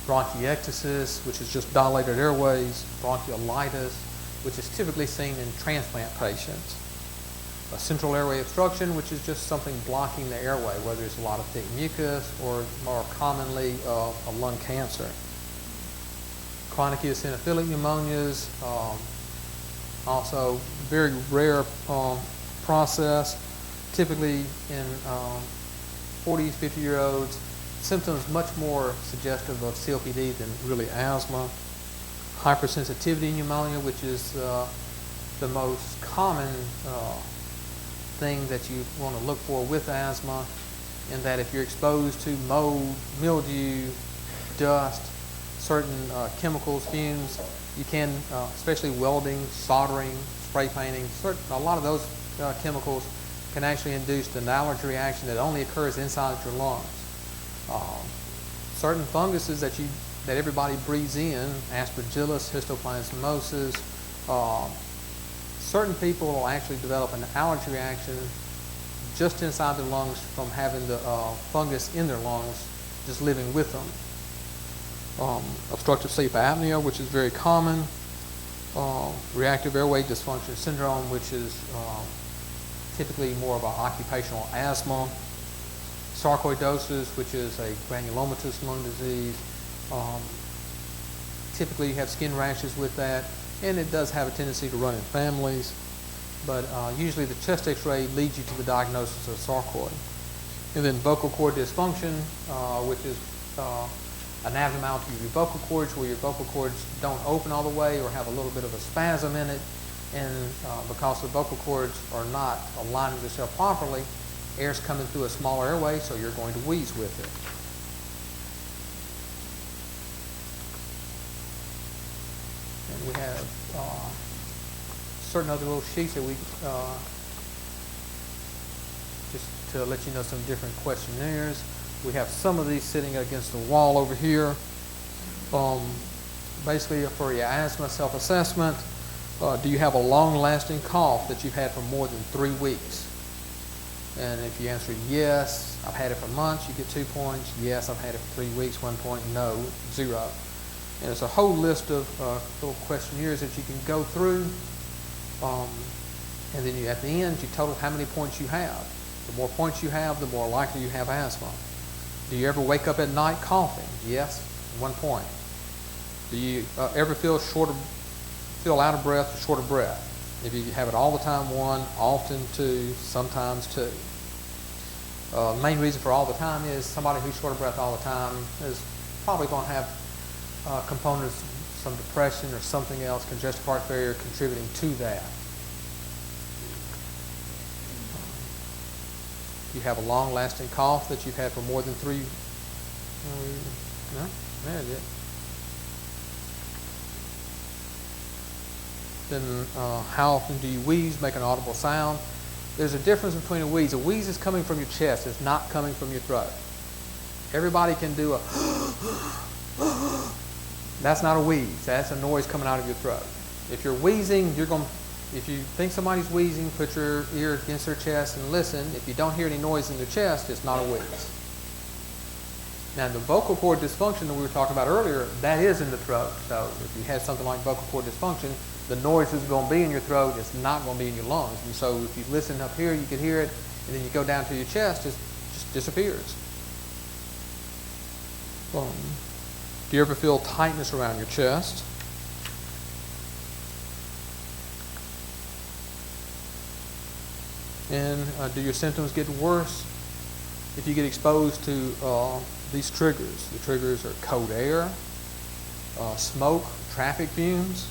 Bronchiectasis, which is just dilated airways. Bronchiolitis, which is typically seen in transplant patients. A central airway obstruction, which is just something blocking the airway, whether it's a lot of thick mucus or more commonly a lung cancer. Chronic eosinophilic pneumonias, also very rare process, typically in 40s, 50-year-olds. Symptoms much more suggestive of COPD than really asthma. hypersensitivity pneumonia, which is the most common thing that you want to look for with asthma, in that if you're exposed to mold, mildew, dust, certain chemicals, fumes, you can, especially welding, soldering, spray painting, a lot of those chemicals can actually induce an allergy reaction that only occurs inside your lungs. Certain funguses that everybody breathes in, Aspergillus, histoplasmosis, certain people will actually develop an allergy reaction just inside their lungs from having the fungus in their lungs just living with them. Obstructive sleep apnea, which is very common. Reactive airway dysfunction syndrome, which is typically more of an occupational asthma. Sarcoidosis, which is a granulomatous lung disease. Typically you have skin rashes with that, and it does have a tendency to run in families, but usually the chest x-ray leads you to the diagnosis of sarcoid. And then vocal cord dysfunction, which is an abnormality of your vocal cords, where your vocal cords don't open all the way or have a little bit of a spasm in it, and because the vocal cords are not aligning themselves properly, air's coming through a smaller airway, so you're going to wheeze with it. And we have certain other little sheets that we just to let you know some different questionnaires. We have some of these sitting against the wall over here. Basically, for your asthma self-assessment, do you have a long-lasting cough that you've had for more than 3 weeks? And if you answer yes, I've had it for months, you get 2 points. Yes, I've had it for 3 weeks, 1 point. No, 0. And it's a whole list of little questionnaires that you can go through. And then at the end, you total how many points you have. The more points you have, the more likely you have asthma. Do you ever wake up at night coughing? Yes, 1 point. Do you ever feel out of breath or short of breath? If you have it all the time, 1, often 2, sometimes 2. The main reason for all the time is somebody who's short of breath all the time is probably going to have components, some depression or something else, congestive heart failure, contributing to that. You have a long-lasting cough that you've had for more than 3. No, there's it. Then how often do you wheeze, make an audible sound? There's a difference between a wheeze. A wheeze is coming from your chest. It's not coming from your throat. Everybody can do a that's not a wheeze. That's a noise coming out of your throat. If you're wheezing, if you think somebody's wheezing, put your ear against their chest and listen. If you don't hear any noise in their chest, it's not a wheeze. Now, the vocal cord dysfunction that we were talking about earlier, that is in the throat. So if you have something like vocal cord dysfunction, the noise is going to be in your throat. It's not going to be in your lungs. And so if you listen up here, you can hear it, and then you go down to your chest, it just disappears. Do you ever feel tightness around your chest? And do your symptoms get worse if you get exposed to these triggers? The triggers are cold air, smoke, traffic fumes,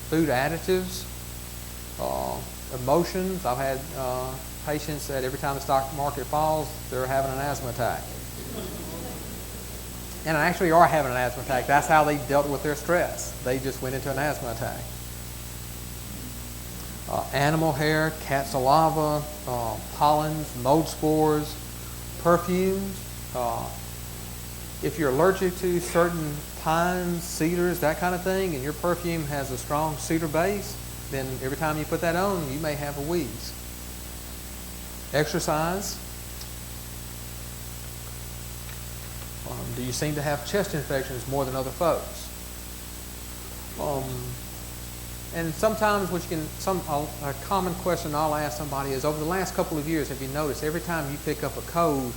food additives, emotions. I've had patients that every time the stock market falls, they're having an asthma attack. And actually are having an asthma attack. That's how they dealt with their stress. They just went into an asthma attack. Animal hair, cat saliva, pollens, mold spores, perfumes. If you're allergic to certain pines, cedars, that kind of thing, and your perfume has a strong cedar base, then every time you put that on, you may have a wheeze. Exercise. Do you seem to have chest infections more than other folks? And sometimes a common question I'll ask somebody is, over the last couple of years, have you noticed every time you pick up a cold,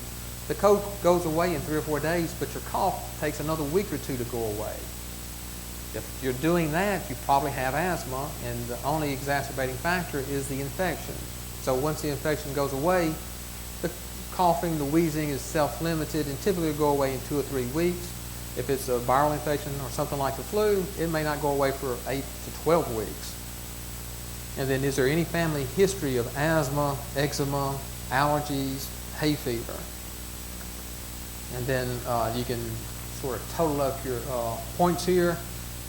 the cold goes away in 3 or 4 days, but your cough takes another week or 2 to go away? If you're doing that, you probably have asthma, and the only exacerbating factor is the infection. So once the infection goes away, the coughing, the wheezing is self-limited and typically will go away in 2 or 3 weeks. If it's a viral infection or something like the flu, it may not go away for 8 to 12 weeks. And then is there any family history of asthma, eczema, allergies, hay fever? And then you can sort of total up your points here.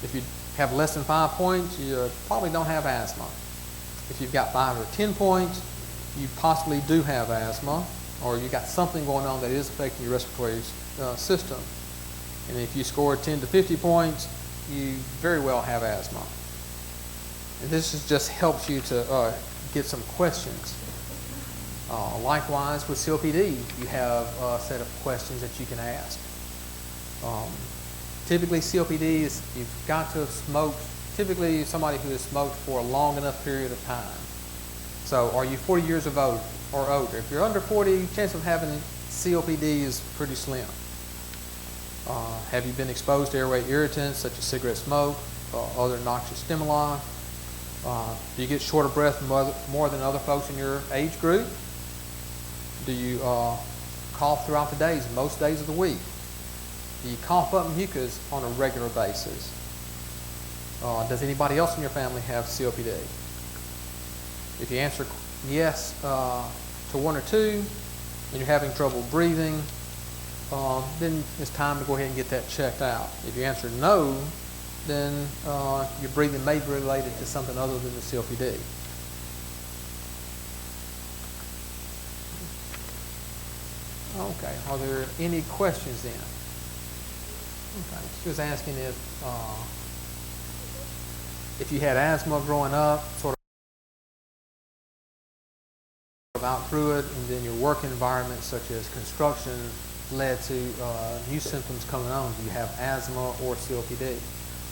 If you have less than 5 points, you probably don't have asthma. If you've got 5 or 10 points, you possibly do have asthma, or you got something going on that is affecting your respiratory system. And if you score 10 to 50 points, you very well have asthma. And this just helps you to get some questions. Likewise with COPD, you have a set of questions that you can ask. Typically COPD is you've got to have smoked, typically somebody who has smoked for a long enough period of time. So are you 40 years of old or older? If you're under 40, chance of having COPD is pretty slim. Have you been exposed to airway irritants such as cigarette smoke, other noxious stimuli? Do you get short of breath more than other folks in your age group? Do you cough throughout the days, most days of the week? Do you cough up mucus on a regular basis? Does anybody else in your family have COPD? If you answer yes to 1 or 2, and you're having trouble breathing, then it's time to go ahead and get that checked out. If you answer no, then your breathing may be related to something other than the COPD. Okay, are there any questions then? Okay, she was asking if you had asthma growing up, sort of outgrew it, and then your work environment such as construction led to new symptoms coming on. Do you have asthma or COPD?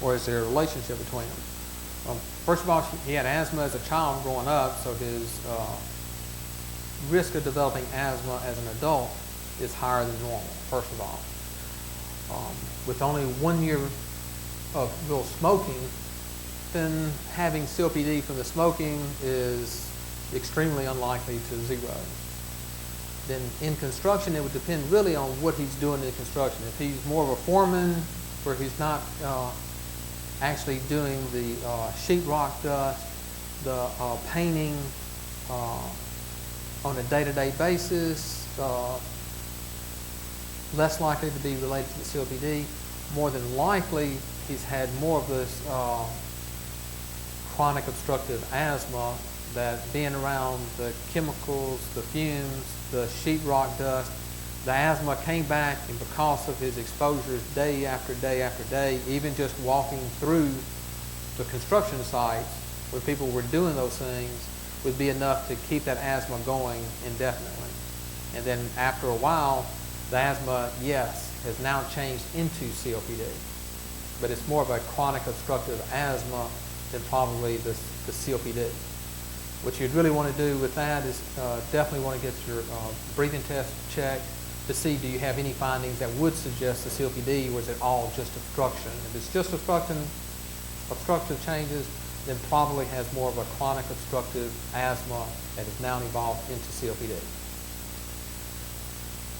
Or is there a relationship between them? First of all, he had asthma as a child growing up, so his risk of developing asthma as an adult is higher than normal, first of all. With only 1 year of real smoking, then having COPD from the smoking is extremely unlikely to 0. Then in construction, it would depend really on what he's doing in construction. If he's more of a foreman, where he's not actually doing the sheetrock dust, the painting on a day-to-day basis, less likely to be related to the COPD. More than likely, he's had more of this chronic obstructive asthma, that being around the chemicals, the fumes, the sheetrock dust, the asthma came back, and because of his exposures day after day after day, even just walking through the construction sites where people were doing those things would be enough to keep that asthma going indefinitely. And then after a while, the asthma, yes, has now changed into COPD. But it's more of a chronic obstructive asthma than probably the COPD. What you'd really want to do with that is definitely want to get your breathing test checked to see, do you have any findings that would suggest the COPD, or is it all just obstruction? If it's just obstructive changes, then probably has more of a chronic obstructive asthma that has now evolved into COPD.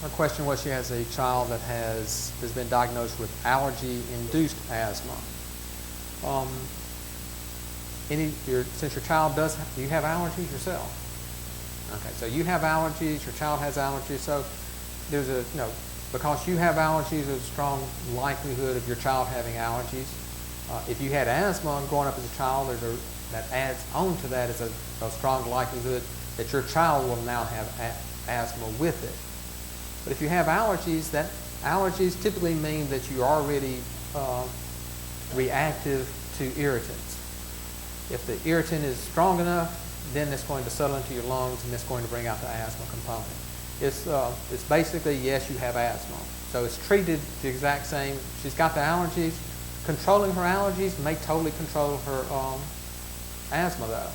Her question was, she has a child that has been diagnosed with allergy-induced asthma. Since your child does, do you have allergies yourself? Okay, so you have allergies, your child has allergies, so there's because you have allergies, there's a strong likelihood of your child having allergies. If you had asthma growing up as a child, that adds on to that is a strong likelihood that your child will now have asthma with it. But if you have allergies, that allergies typically mean that you're already reactive to irritants. If the irritant is strong enough, then it's going to settle into your lungs, and it's going to bring out the asthma component. It's basically, yes, you have asthma. So it's treated the exact same. She's got the allergies. Controlling her allergies may totally control her asthma, though.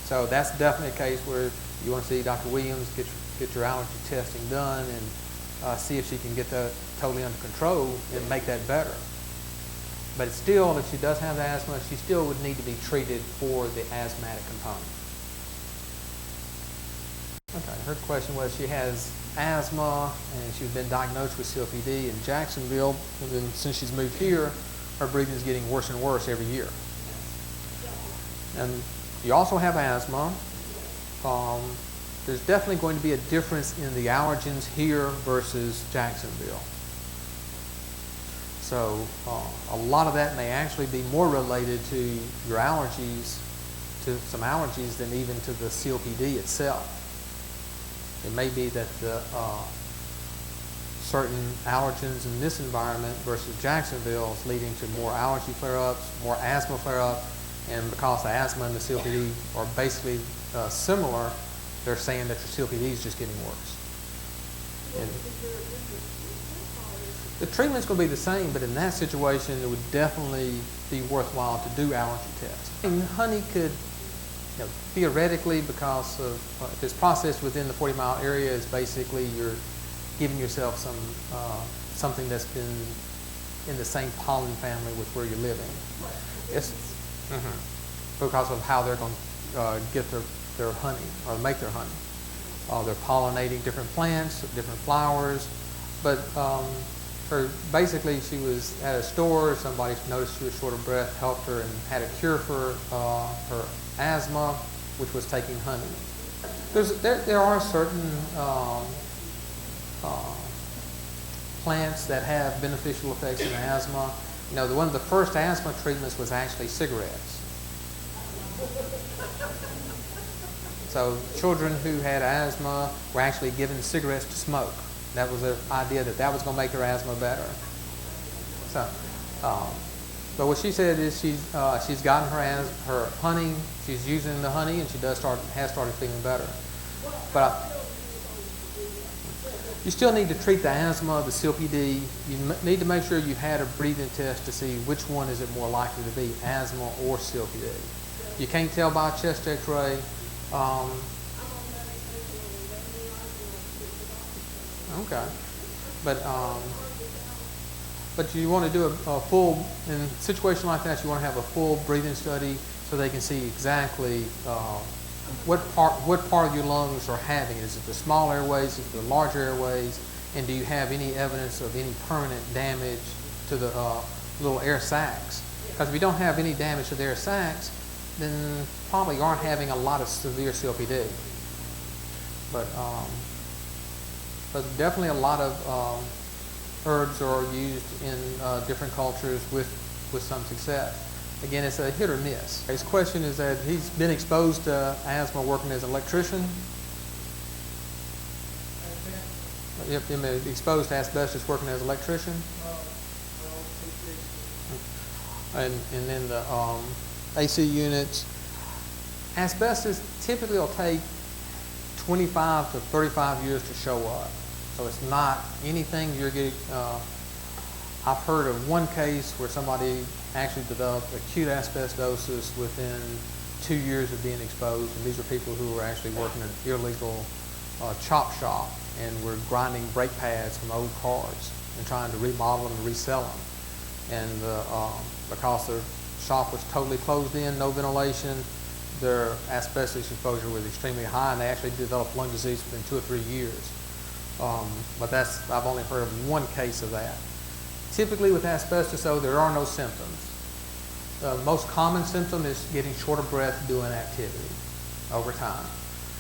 So that's definitely a case where you want to see Dr. Williams, get your allergy testing done, and see if she can get that totally under control and make that better. But it's still, if she does have the asthma, she still would need to be treated for the asthmatic component. Okay, Her question was she has asthma and she's been diagnosed with COPD in Jacksonville, and then since she's moved here, her breathing is getting worse and worse every year. And you also have asthma. There's definitely going to be a difference in the allergens here versus Jacksonville. So a lot of that may actually be more related to your allergies, to some allergies, than even to the COPD itself. It may be that the certain allergens in this environment versus Jacksonville is leading to more allergy flare-ups, more asthma flare-ups, and because the asthma and the COPD are basically similar, they're saying that your COPD is just getting worse. And the treatment's going to be the same, but in that situation, it would definitely be worthwhile to do allergy tests. And honey could, theoretically, because of if it's processed within the 40-mile area, is basically you're giving yourself some something that's been in the same pollen family with where you're living. It's because of how they're going to get their honey or make their honey. They're pollinating different plants, different flowers, but basically she was at a store, somebody noticed she was short of breath, helped her and had a cure for her asthma, which was taking honey. There are certain plants that have beneficial effects in asthma. One of the first asthma treatments was actually cigarettes. So children who had asthma were actually given cigarettes to smoke. That was the idea that was going to make their asthma better. So, but what she said is she's gotten her honey. She's using the honey, and she has started feeling better. But you still need to treat the asthma, the COPD. You need to make sure you've had a breathing test to see which one is it more likely to be, asthma or COPD. You can't tell by a chest X-ray. Okay, but you want to do a full, in a situation like that, you want to have a full breathing study so they can see exactly what part of your lungs are having. Is it the small airways, is it the large airways, and do you have any evidence of any permanent damage to the little air sacs? Because if you don't have any damage to the air sacs, then probably aren't having a lot of severe COPD. But definitely a lot of herbs are used in different cultures with some success. Again, it's a hit or miss. His question is that he's been exposed to asthma working as an electrician. Yep, been exposed to asbestos working as an electrician. And then the AC units. Asbestos typically will take 25 to 35 years to show up. So it's not anything you're getting. I've heard of one case where somebody actually developed acute asbestosis within 2 years of being exposed, and these are people who were actually working in an illegal chop shop and were grinding brake pads from old cars and trying to remodel them and resell them. And because their shop was totally closed in, no ventilation, their asbestos exposure was extremely high, and they actually developed lung disease within 2 or 3 years. But I've only heard of one case of that. Typically with asbestos, though, there are no symptoms. The most common symptom is getting short of breath doing activity over time.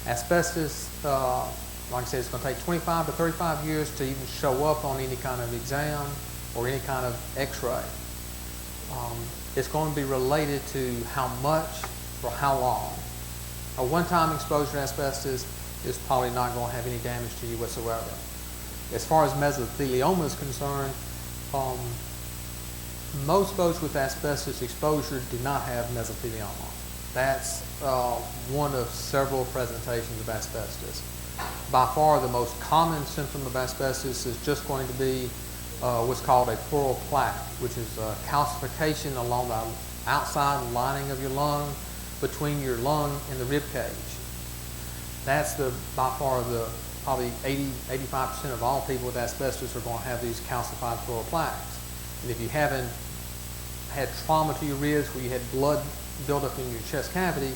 Asbestos, like I said, it's going to take 25 to 35 years to even show up on any kind of exam or any kind of x-ray. It's going to be related to how much for how long. A one-time exposure to asbestos is probably not going to have any damage to you whatsoever. As far as mesothelioma is concerned, most folks with asbestos exposure do not have mesothelioma. That's one of several presentations of asbestos. By far the most common symptom of asbestos is just going to be what's called a pleural plaque, which is calcification along the outside lining of your lung between your lung and the rib cage. That's by far probably 85% of all people with asbestos are going to have these calcified pleural plaques. And if you haven't had trauma to your ribs where you had blood build up in your chest cavity,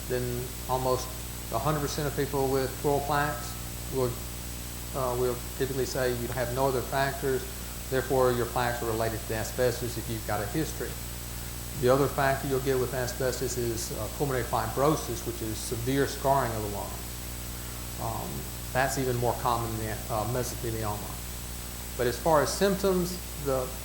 then almost 100% of people with pleural plaques we'll typically say you have no other factors, therefore your plaques are related to asbestos if you've got a history. The other factor you'll get with asbestos is pulmonary fibrosis, which is severe scarring of the lungs. That's even more common than mesothelioma. But as far as symptoms,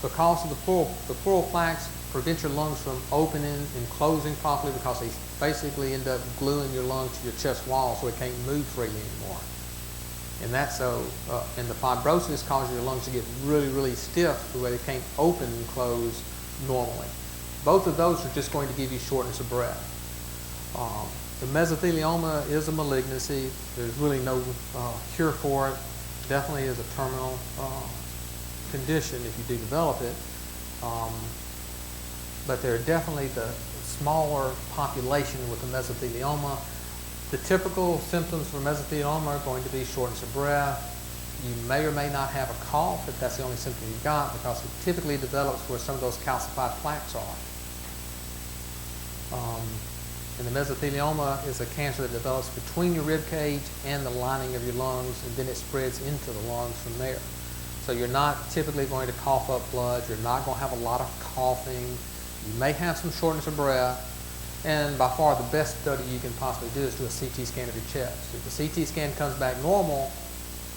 because of the pleural plaques prevent your lungs from opening and closing properly because they basically end up gluing your lung to your chest wall so it can't move freely anymore. And and the fibrosis causes your lungs to get really, really stiff the way they can't open and close normally. Both of those are just going to give you shortness of breath. The mesothelioma is a malignancy. There's really no cure for it. Definitely is a terminal condition if you do develop it. But they're definitely the smaller population with the mesothelioma. The typical symptoms for mesothelioma are going to be shortness of breath. You may or may not have a cough if that's the only symptom you've got, because it typically develops where some of those calcified plaques are. And the mesothelioma is a cancer that develops between your rib cage and the lining of your lungs, and then it spreads into the lungs from there. So you're not typically going to cough up blood. You're not going to have a lot of coughing. You may have some shortness of breath. And by far the best study you can possibly do is do a CT scan of your chest. If the CT scan comes back normal,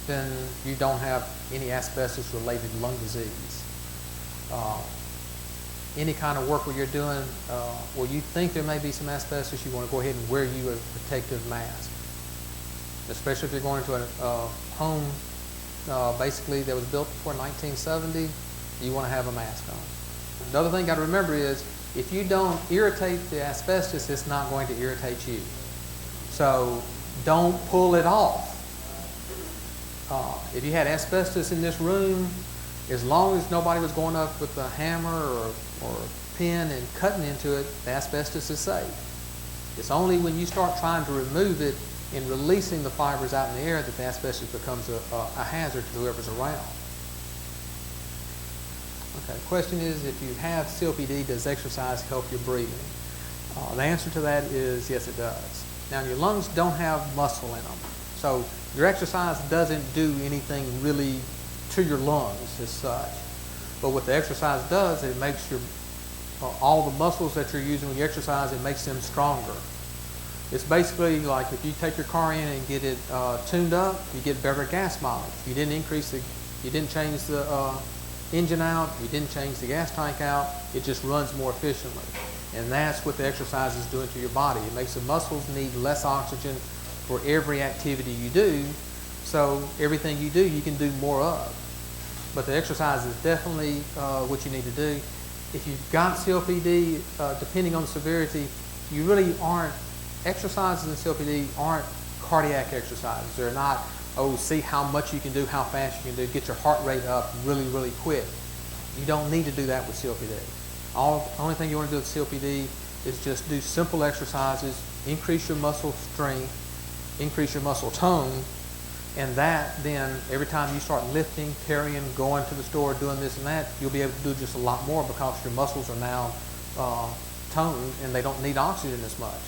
then you don't have any asbestos-related lung disease. Any kind of work where you're doing, where you think there may be some asbestos, you want to go ahead and wear you a protective mask. Especially if you're going to a home, basically that was built before 1970, you want to have a mask on. Another thing you got to remember is, if you don't irritate the asbestos, it's not going to irritate you. So don't pull it off. If you had asbestos in this room, as long as nobody was going up with a hammer or a pin and cutting into it, the asbestos is safe. It's only when you start trying to remove it and releasing the fibers out in the air that the asbestos becomes a hazard to whoever's around. Okay, the question is, if you have COPD, does exercise help your breathing? The answer to that is yes, it does. Now, your lungs don't have muscle in them, so your exercise doesn't do anything really to your lungs as such. But what the exercise does, it makes all the muscles that you're using when you exercise, it makes them stronger. It's basically like if you take your car in and get it tuned up, you get better gas mileage. You didn't change the engine out, you didn't change the gas tank out, it just runs more efficiently. And that's what the exercise is doing to your body. It makes the muscles need less oxygen for every activity you do, so everything you do, you can do more of. But the exercise is definitely what you need to do. If you've got COPD, depending on the severity, you really aren't, exercises in COPD aren't cardiac exercises. They're not, see how much you can do, how fast you can do, get your heart rate up really, really quick. You don't need to do that with COPD. Only thing you want to do with COPD is just do simple exercises, increase your muscle strength, increase your muscle tone, and that then, every time you start lifting, carrying, going to the store, doing this and that, you'll be able to do just a lot more because your muscles are now toned and they don't need oxygen as much.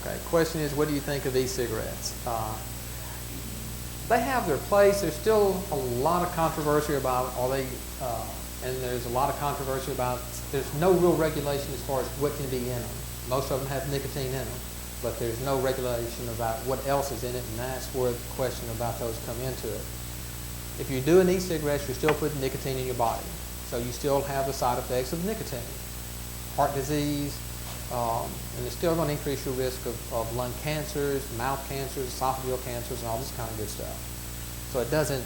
Okay, question is, what do you think of e-cigarettes? They have their place. There's still a lot of controversy about and there's a lot of controversy about, there's no real regulation as far as what can be in them. Most of them have nicotine in them, but there's no regulation about what else is in it, and that's where the question about those come into it. If you're doing e-cigarettes, you're still putting nicotine in your body, so you still have the side effects of nicotine. Heart disease, and it's still going to increase your risk of lung cancers, mouth cancers, esophageal cancers, and all this kind of good stuff. So it doesn't,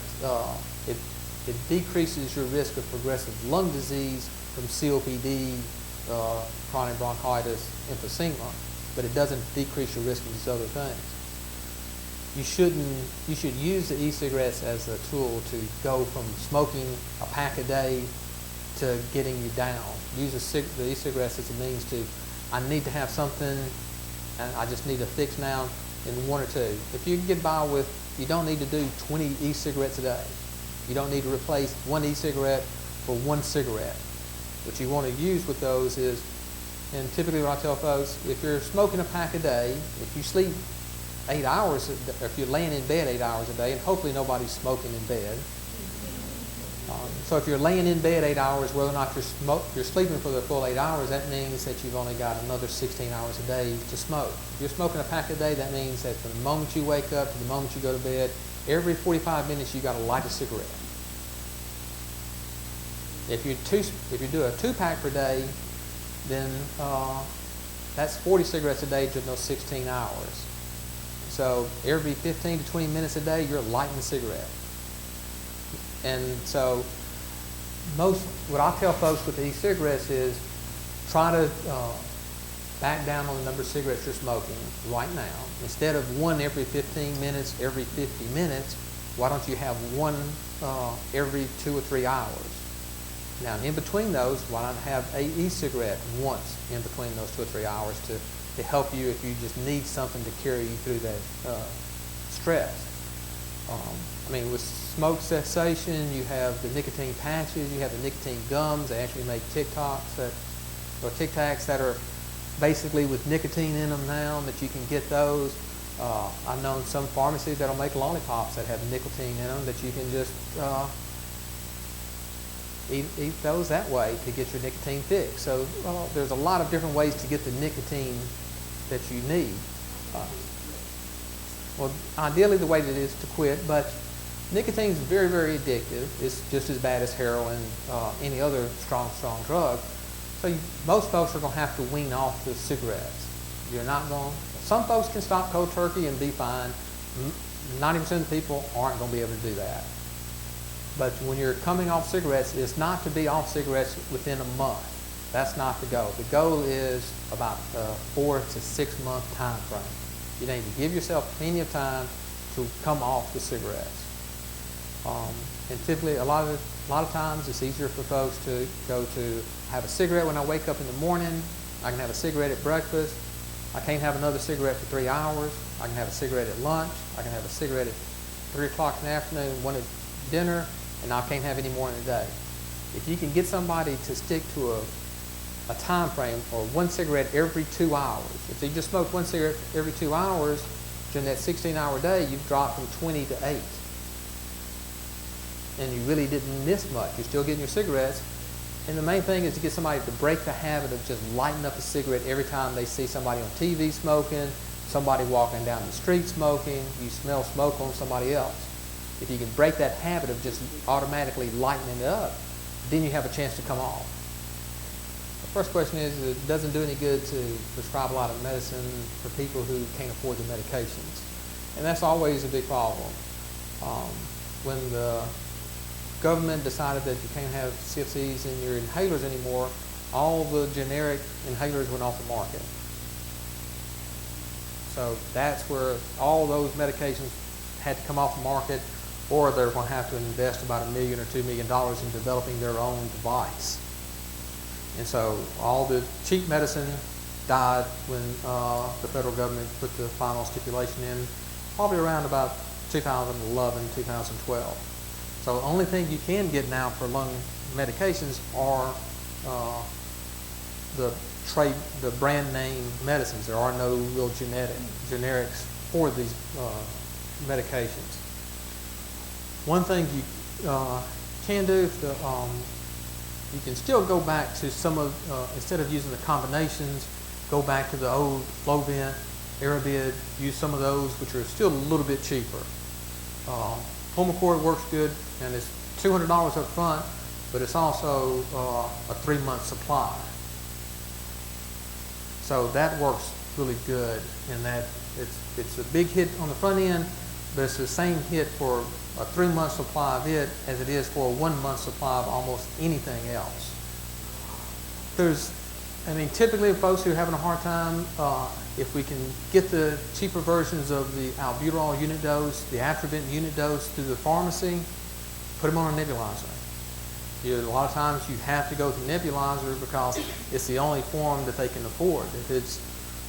it decreases your risk of progressive lung disease from COPD, chronic bronchitis, emphysema, but it doesn't decrease your risk of these other things. You should use the e-cigarettes as a tool to go from smoking a pack a day to getting you down. Use the e-cigarettes as a means to, I need to have something, and I just need a fix now in one or two. If you can get by with, you don't need to do 20 e-cigarettes a day. You don't need to replace one e-cigarette for one cigarette. What you want to use with those is, and typically what I tell folks, if you're smoking a pack a day, if you sleep 8 hours, or if you're laying in bed 8 hours a day, and hopefully nobody's smoking in bed. So if you're laying in bed 8 hours, whether or not you're sleeping for the full 8 hours, that means that you've only got another 16 hours a day to smoke. If you're smoking a pack a day, that means that from the moment you wake up to the moment you go to bed, every 45 minutes you got to light a cigarette. If you do a 2-pack per day, then that's 40 cigarettes a day during those 16 hours. So every 15 to 20 minutes a day, you're lighting a cigarette. And so what I tell folks with e-cigarettes is try to back down on the number of cigarettes you're smoking right now. Instead of one every 15 minutes, every 50 minutes, why don't you have one every 2 or 3 hours? Now, in between those, why not have an e-cigarette once in between those 2 or 3 hours to help you if you just need something to carry you through that stress. I mean, with smoke cessation, you have the nicotine patches, you have the nicotine gums. They actually make Tic Tacs that are basically with nicotine in them now, that you can get those. I've known some pharmacies that'll make lollipops that have nicotine in them that you can just eat those that way to get your nicotine fix. So there's a lot of different ways to get the nicotine that you need. Well, ideally the way that it is to quit, but nicotine is very, very addictive. It's just as bad as heroin, any other strong drug. So most folks are going to have to wean off the cigarettes. You're not going. Some folks can stop cold turkey and be fine. 90% of the people aren't going to be able to do that. But when you're coming off cigarettes, it's not to be off cigarettes within a month. That's not the goal. The goal is about a 4 to 6 month time frame. You need to give yourself plenty of time to come off the cigarettes. And typically, a lot of times, it's easier for folks to go to have a cigarette when I wake up in the morning. I can have a cigarette at breakfast. I can't have another cigarette for 3 hours. I can have a cigarette at lunch. I can have a cigarette at 3 o'clock in the afternoon, one at dinner, and I can't have any more in a day. If you can get somebody to stick to a time frame or one cigarette every 2 hours, if they just smoke one cigarette every 2 hours, during that 16-hour day, you've dropped from 20 to 8. And you really didn't miss much. You're still getting your cigarettes. And the main thing is to get somebody to break the habit of just lighting up a cigarette every time they see somebody on TV smoking, somebody walking down the street smoking, you smell smoke on somebody else. If you can break that habit of just automatically lightening it up, then you have a chance to come off. The first question is, it doesn't do any good to prescribe a lot of medicine for people who can't afford the medications. And that's always a big problem. When the government decided that you can't have CFCs in your inhalers anymore, all the generic inhalers went off the market. So that's where all those medications had to come off the market, or they're going to have to invest about $1 million or $2 million in developing their own device. And so all the cheap medicine died when the federal government put the final stipulation in, probably around about 2011, 2012. So the only thing you can get now for lung medications are the brand name medicines. There are no real generics for these medications. One thing you can do, you can still go back to some of, instead of using the combinations, go back to the old Flovent, Arabid, use some of those which are still a little bit cheaper. Pulmonologist works good, and it's $200 up front, but it's also a 3-month supply. So that works really good in that it's a big hit on the front end, but it's the same hit for a 3-month supply of it as it is for a 1-month supply of almost anything else. Typically folks who are having a hard time, if we can get the cheaper versions of the albuterol unit dose, the Atrovent unit dose through the pharmacy, put them on a nebulizer. A lot of times you have to go to nebulizer because it's the only form that they can afford. If it's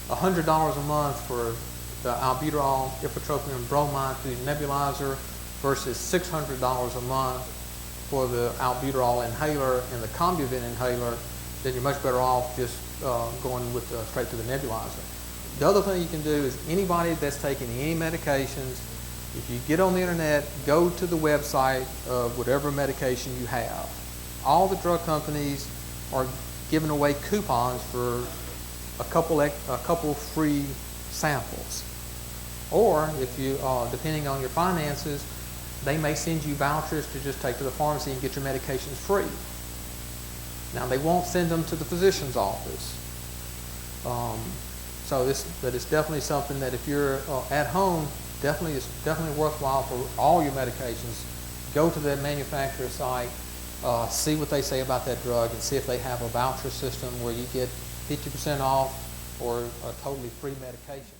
$100 a month for the albuterol, ipratropium, and bromide through the nebulizer versus $600 a month for the albuterol inhaler and the Combivent inhaler, then you're much better off just going with straight to the nebulizer. The other thing you can do is anybody that's taking any medications, if you get on the internet, go to the website of whatever medication you have. All the drug companies are giving away coupons for a couple free samples. Or if you, depending on your finances, they may send you vouchers to just take to the pharmacy and get your medications free. Now they won't send them to the physician's office. But it's definitely something that if you're at home, it's definitely worthwhile for all your medications. Go to the manufacturer site, see what they say about that drug, and see if they have a voucher system where you get 50% off or a totally free medication.